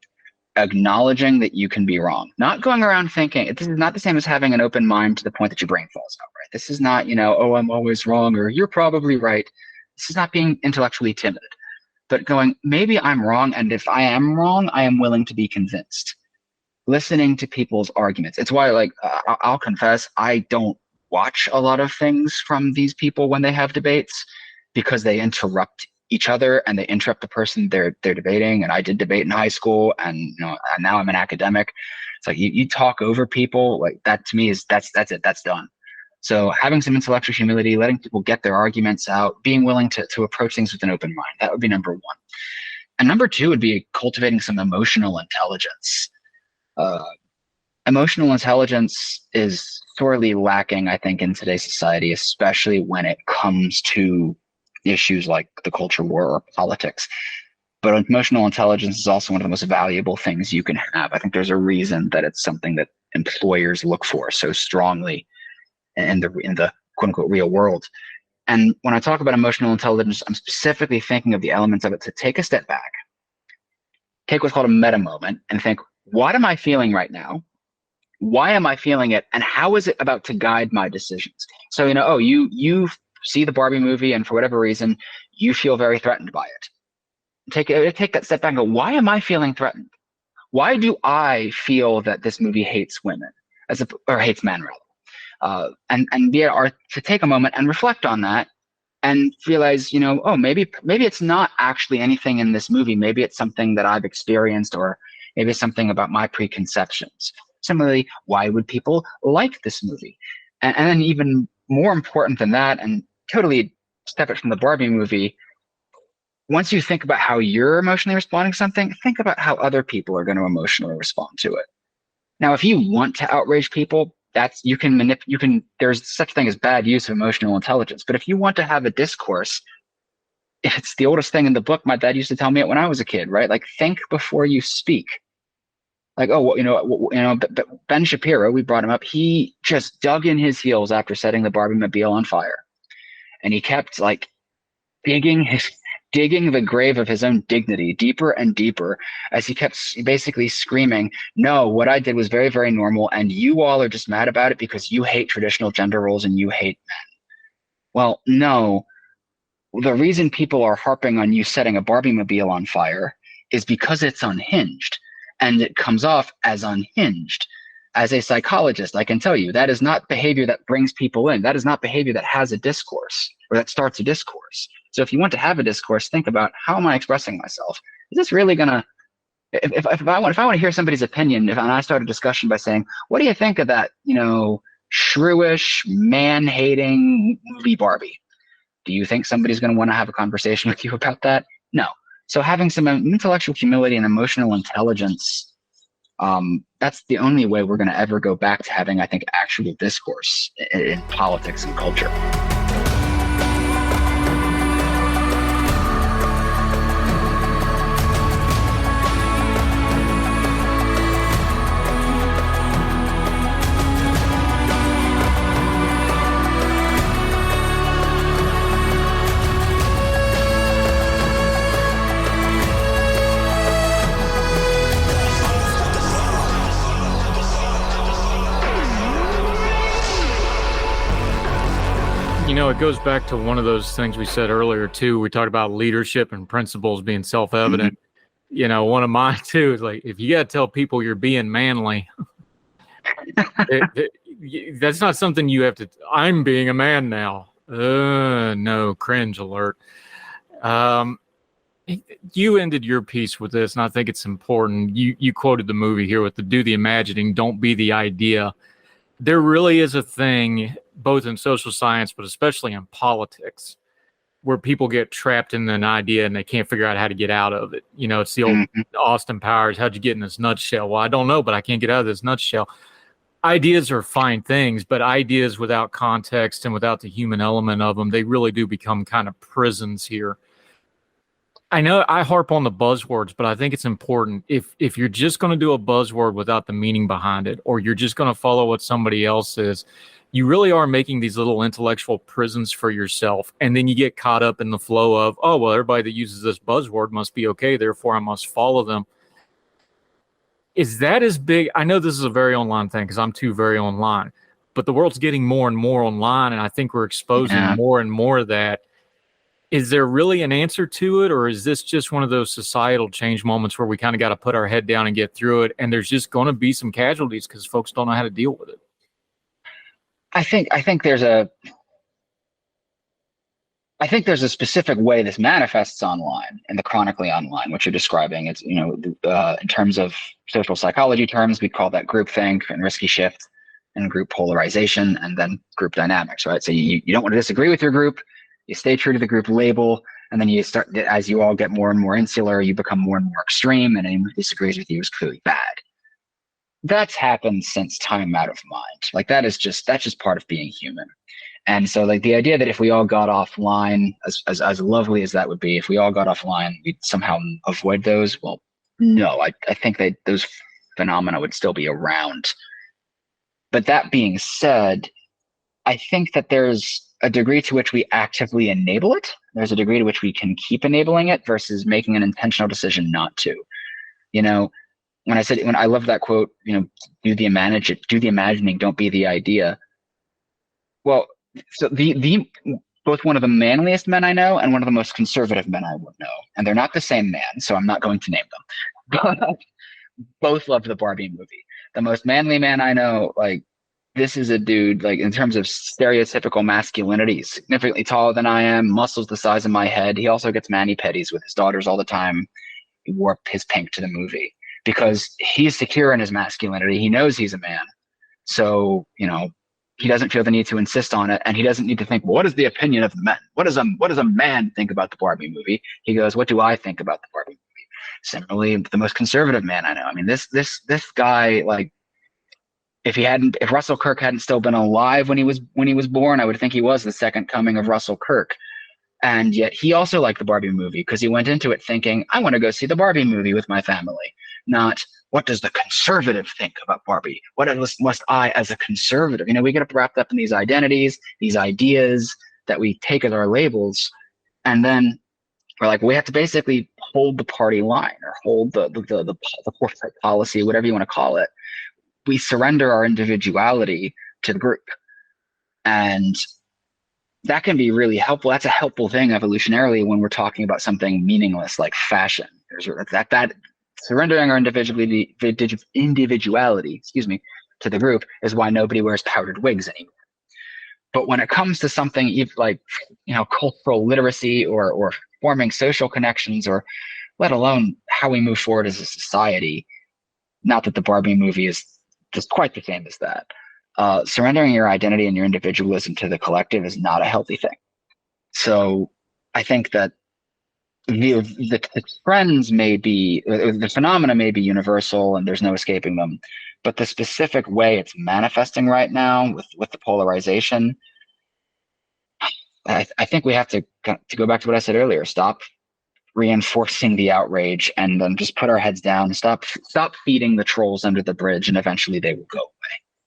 acknowledging that you can be wrong, not going around thinking. This is not the same as having an open mind to the point that your brain falls out, right? This is not, oh, I'm always wrong, or you're probably right. This is not being intellectually timid. but going, maybe I'm wrong. And if I am wrong, I am willing to be convinced. Listening to people's arguments. It's why, like, I'll confess, I don't watch a lot of things from these people when they have debates, because they interrupt each other and they interrupt the person they're debating. And I did debate in high school, and and now I'm an academic. It's like you talk over people. Like, that to me is that's it. That's done. So having some intellectual humility, letting people get their arguments out, being willing to approach things with an open mind. That would be number one. And number two would be cultivating some emotional intelligence. Emotional intelligence is sorely lacking, I think, in today's society, especially when it comes to issues like the culture war or politics. But emotional intelligence is also one of the most valuable things you can have. I think there's a reason that it's something that employers look for so strongly in the quote unquote real world. And when I talk about emotional intelligence, I'm specifically thinking of the elements of it to take a step back, take what's called a meta moment, and think, what am I feeling right now? Why am I feeling it? And how is it about to guide my decisions? So, you see the Barbie movie, and for whatever reason, you feel very threatened by it. Take that step back and go, why am I feeling threatened? Why do I feel that this movie hates women, or hates men rather? And be able to take a moment and reflect on that and realize, maybe it's not actually anything in this movie. Maybe it's something that I've experienced, or maybe it's something about my preconceptions. Similarly, why would people like this movie? And then even more important than that, and totally separate from the Barbie movie, once you think about how you're emotionally responding to something, think about how other people are going to emotionally respond to it. Now, if you want to outrage people, there's such thing as bad use of emotional intelligence. But if you want to have a discourse, it's the oldest thing in the book. My dad used to tell me it when I was a kid, right? Like, think before you speak. Like, Ben Shapiro, we brought him up. He just dug in his heels after setting the Barbie mobile on fire. And he kept like digging the grave of his own dignity deeper and deeper, as he kept basically screaming, no, what I did was very, very normal, and you all are just mad about it because you hate traditional gender roles and you hate men. Well, no, the reason people are harping on you setting a Barbie mobile on fire is because it's unhinged, and it comes off as unhinged. As a psychologist, I can tell you that is not behavior that brings people in. That is not behavior that has a discourse or that starts a discourse. So if you want to have a discourse, think about, how am I expressing myself? Is this really gonna? If I want to hear somebody's opinion, and I start a discussion by saying, what do you think of that, shrewish, man-hating movie Barbie? Do you think somebody's going to want to have a conversation with you about that? No. So having some intellectual humility and emotional intelligence, that's the only way we're going to ever go back to having, I think, actual discourse in politics and culture. It goes back to one of those things we said earlier, too. We talked about leadership and principles being self-evident. Mm-hmm. One of mine, too, is like, if you got to tell people you're being manly, that's not something you have to, I'm being a man now. No, cringe alert. You ended your piece with this, and I think it's important. You quoted the movie here with the do the imagining, don't be the idea. There really is a thing, both in social science, but especially in politics, where people get trapped in an idea and they can't figure out how to get out of it. It's the old Austin Powers, how'd you get in this nutshell? Well, I don't know, but I can't get out of this nutshell. Ideas are fine things, but ideas without context and without the human element of them, they really do become kind of prisons here. I know I harp on the buzzwords, but I think it's important. If you're just going to do a buzzword without the meaning behind it, or you're just going to follow what somebody else is, you really are making these little intellectual prisons for yourself. And then you get caught up in the flow of, oh, well, everybody that uses this buzzword must be okay, therefore I must follow them. Is that as big? I know this is a very online thing because I'm too very online, but the world's getting more and more online, and I think we're exposing more and more of that. Is there really an answer to it, or is this just one of those societal change moments where we kind of got to put our head down and get through it, and there's just going to be some casualties because folks don't know how to deal with it? I think there's a specific way this manifests online, in the chronically online, which you're describing. It's, in terms of social psychology terms, we call that groupthink and risky shift and group polarization, and then group dynamics, right? So you don't want to disagree with your group, you stay true to the group label, and then you start, as you all get more and more insular, you become more and more extreme, and anyone who disagrees with you is clearly bad. That's happened since time out of mind. Like that's just part of being human. And so like the idea that if we all got offline, as lovely as that would be, if we all got offline, we'd somehow avoid those. Well, no, I think that those phenomena would still be around. But that being said, I think that there's a degree to which we actively enable it. There's a degree to which we can keep enabling it versus making an intentional decision not to. When I love that quote, do the imagining, don't be the idea. Well, so the both one of the manliest men I know and one of the most conservative men I would know, and they're not the same man, so I'm not going to name them, but both loved the Barbie movie. The most manly man I know, like, this is a dude, like, in terms of stereotypical masculinity, significantly taller than I am, muscles the size of my head. He also gets mani-pedis with his daughters all the time. He wore his pink to the movie because he's secure in his masculinity. He knows he's a man. So, he doesn't feel the need to insist on it. And he doesn't need to think, well, what is the opinion of the men? What does a man think about the Barbie movie? He goes, what do I think about the Barbie movie? Similarly, the most conservative man I know. I mean, this guy, like, if Russell Kirk hadn't still been alive when he was born, I would think he was the second coming of Russell Kirk. And yet he also liked the Barbie movie because he went into it thinking, I want to go see the Barbie movie with my family. Not, what does the conservative think about Barbie? What must I, as a conservative? We get wrapped up in these identities, these ideas that we take as our labels, and then we're like, we have to basically hold the party line or hold the forfeit policy, whatever you want to call it. We surrender our individuality to the group, and that can be really helpful. That's a helpful thing evolutionarily when we're talking about something meaningless like fashion. There's that surrendering our individuality, to the group is why nobody wears powdered wigs anymore. But when it comes to something like, cultural literacy or forming social connections, or let alone how we move forward as a society, not that the Barbie movie is just quite the same as that. Surrendering your identity and your individualism to the collective is not a healthy thing. So I think that the trends may be, the phenomena may be universal and there's no escaping them, but the specific way it's manifesting right now with the polarization, I think we have to go back to what I said earlier. Stop reinforcing the outrage and then just put our heads down and stop feeding the trolls under the bridge, and eventually they will go away.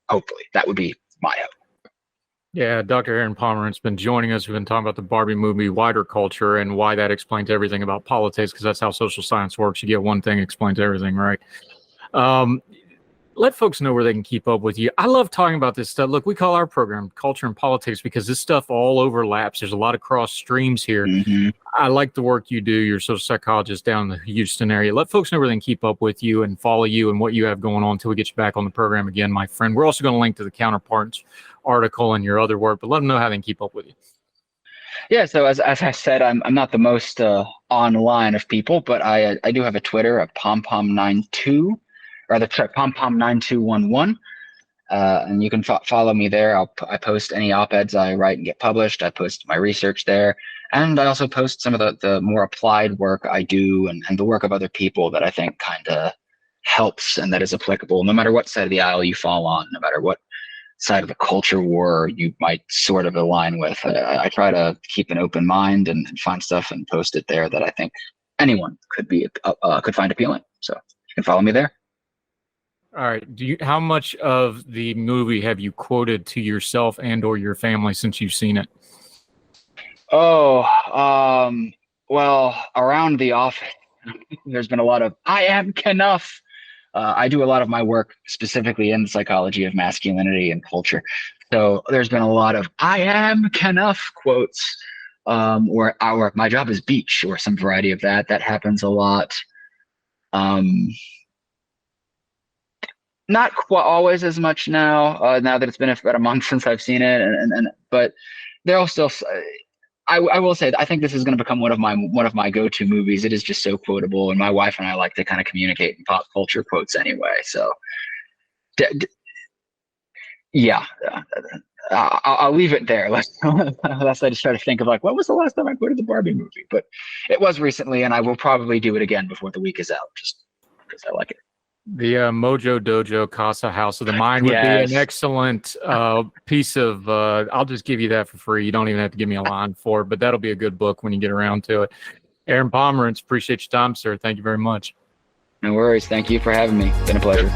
Hopefully. That would be my hope. Yeah, Dr. Aaron Pomerantz been joining us. We've been talking about the Barbie movie, wider culture, and why that explains everything about politics, because that's how social science works. You get one thing, it explains everything, right? Let folks know where they can keep up with you. I love talking about this stuff. Look, we call our program Culture and Politics because this stuff all overlaps. There's a lot of cross streams here. Mm-hmm. I like the work you do. You're a social psychologist down in the Houston area. Let folks know where they can keep up with you and follow you and what you have going on until we get you back on the program again, my friend. We're also going to link to the Counterparts article and your other work, but let them know how they can keep up with you. Yeah, so as I said, I'm not the most online of people, but I do have a Twitter, a pompom92, or the pompom9211, and you can follow me there. I post any op-eds I write and get published. I post my research there, and I also post some of the more applied work I do and the work of other people that I think kind of helps and that is applicable, no matter what side of the aisle you fall on, no matter what side of the culture war you might sort of align with. I try to keep an open mind and find stuff and post it there that I think anyone could find appealing. So you can follow me there. All right. How much of the movie have you quoted to yourself and or your family since you've seen it? Well, around the office, there's been a lot of "I am Knuff." I do a lot of my work specifically in the psychology of masculinity and culture. So there's been a lot of "I am Knuff" quotes or my job is beach or some variety of that. That happens a lot. Not quite always as much now. Now that it's been about a month since I've seen it, but there are still. I will say that I think this is going to become one of my go-to movies. It is just so quotable, and my wife and I like to kind of communicate in pop culture quotes anyway. So, yeah, I'll leave it there. Unless I just try to think of like, what was the last time I quoted the Barbie movie? But it was recently, and I will probably do it again before the week is out, just because I like it. The Mojo Dojo Casa House of the Mind would be an excellent piece of, I'll just give you that for free. You don't even have to give me a line for it, but that'll be a good book when you get around to it. Aaron Pomerantz, appreciate your time, sir. Thank you very much. No worries. Thank you for having me. It's been a pleasure.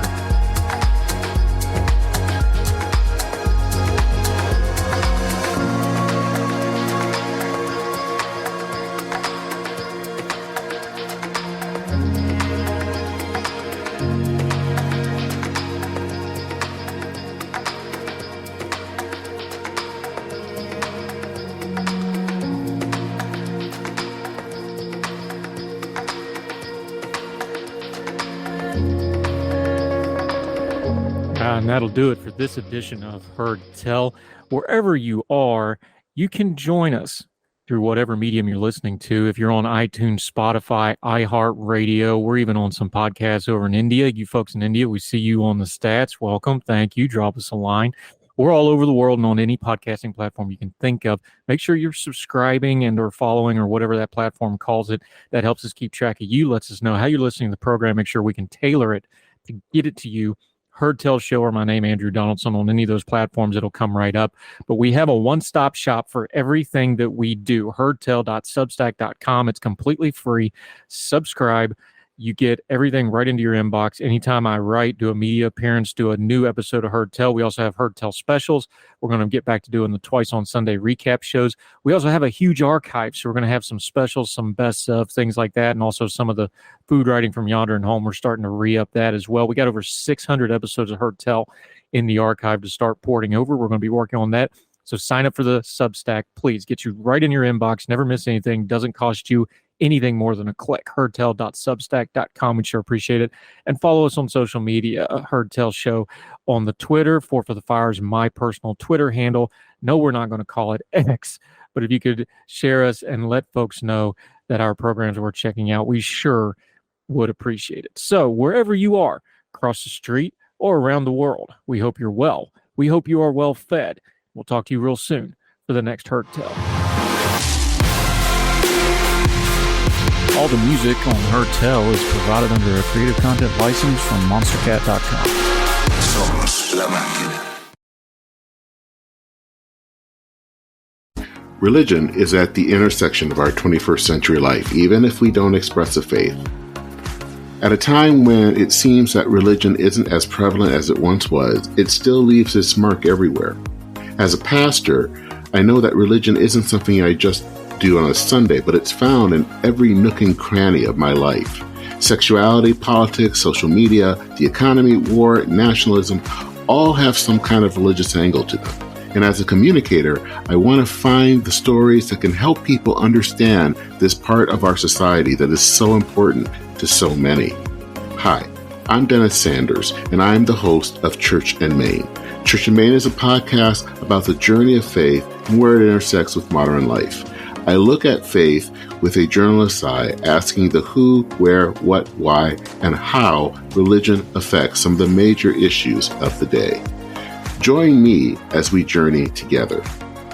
And that'll do it for this edition of Heard Tell. Wherever you are, you can join us through whatever medium you're listening to. If you're on iTunes, Spotify, iHeartRadio, we're even on some podcasts over in India. You folks in India, we see you on the stats. Welcome. Thank you. Drop us a line. We're all over the world and on any podcasting platform you can think of. Make sure you're subscribing and or following or whatever that platform calls it. That helps us keep track of you, lets us know how you're listening to the program. Make sure we can tailor it to get it to you. Heard Tell Show or my name, Andrew Donaldson, on any of those platforms. It'll come right up. But we have a one-stop shop for everything that we do. Heardtell.substack.com. It's completely free. Subscribe. You get everything right into your inbox. Anytime I write, do a media appearance, do a new episode of Heard Tell. We also have Heard Tell specials. We're going to get back to doing the twice on Sunday recap shows. We also have a huge archive, so we're going to have some specials, some best of, things like that, and also some of the food writing from Yonder and Home. We're starting to re-up that as well. We got over 600 episodes of Heard Tell in the archive to start porting over. We're going to be working on that. So sign up for the Substack. Please get you right in your inbox. Never miss anything. Doesn't cost you anything more than a click. Heardtell.substack.com. We sure appreciate it. And follow us on social media. Heard Tell Show on the Twitter. Four for the Fire is my personal Twitter handle. No, we're not going to call it X, but if you could share us and let folks know that our programs are worth checking out, we sure would appreciate it. So wherever you are, across the street or around the world, we hope you're well. We hope you are well fed. We'll talk to you real soon for the next Heard Tell. All the music on Heard Tell is provided under a Creative Content license from monstercat.com. Somos la máquina. Religion is at the intersection of our 21st century life, even if we don't express a faith. At a time when it seems that religion isn't as prevalent as it once was, it still leaves its mark everywhere. As a pastor, I know that religion isn't something I just do on a Sunday, but it's found in every nook and cranny of my life. Sexuality, politics, social media, the economy, war, nationalism, all have some kind of religious angle to them. And as a communicator, I want to find the stories that can help people understand this part of our society that is so important to so many. Hi, I'm Dennis Sanders, and I'm the host of Church and Main. Church and Main is a podcast about the journey of faith and where it intersects with modern life. I look at faith with a journalist's eye, asking the who, where, what, why, and how religion affects some of the major issues of the day. Join me as we journey together.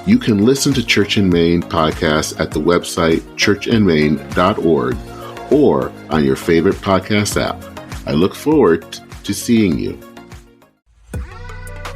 You can listen to Church and Main podcast at the website churchandmain.org or on your favorite podcast app. I look forward to seeing you.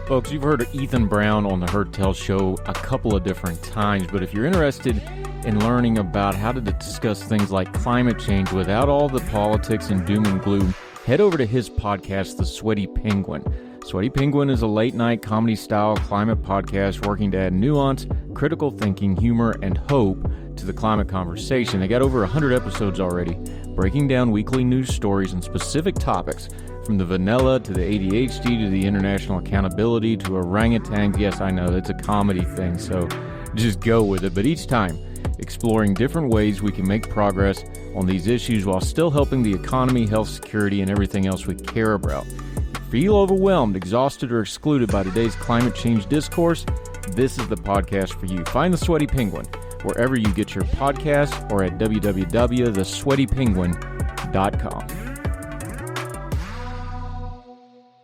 Folks, you've heard of Ethan Brown on the Heard Tell Show a couple of different times, but if you're interested in learning about how to discuss things like climate change without all the politics and doom and gloom, head over to his podcast, The Sweaty Penguin. Sweaty Penguin is a late-night comedy-style climate podcast working to add nuance, critical thinking, humor, and hope to the climate conversation. They got over 100 episodes already, breaking down weekly news stories and specific topics, from the vanilla to the ADHD to the international accountability to orangutans. Yes, I know, it's a comedy thing, so just go with it. But each time, exploring different ways we can make progress on these issues while still helping the economy, health, security, and everything else we care about. If you feel overwhelmed, exhausted, or excluded by today's climate change discourse, this is the podcast for you. Find The Sweaty Penguin wherever you get your podcasts or at www.thesweatypenguin.com.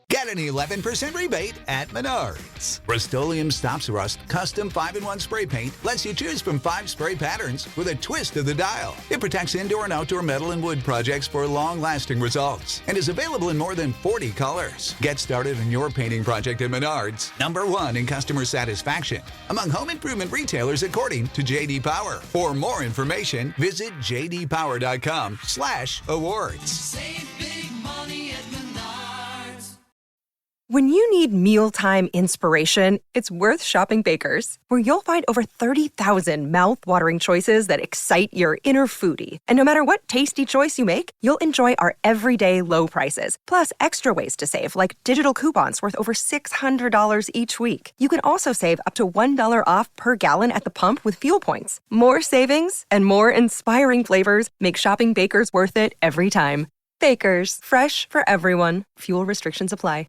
Get an 11% rebate at Menards. Rust-Oleum Stops Rust Custom 5-in-1 Spray Paint lets you choose from 5 spray patterns with a twist of the dial. It protects indoor and outdoor metal and wood projects for long-lasting results and is available in more than 40 colors. Get started on your painting project at Menards, #1 in customer satisfaction among home improvement retailers according to J.D. Power. For more information, visit jdpower.com/awards. Save big money at Menards. When you need mealtime inspiration, it's worth shopping Baker's, where you'll find over 30,000 mouth-watering choices that excite your inner foodie. And no matter what tasty choice you make, you'll enjoy our everyday low prices, plus extra ways to save, like digital coupons worth over $600 each week. You can also save up to $1 off per gallon at the pump with fuel points. More savings and more inspiring flavors make shopping Baker's worth it every time. Baker's, fresh for everyone. Fuel restrictions apply.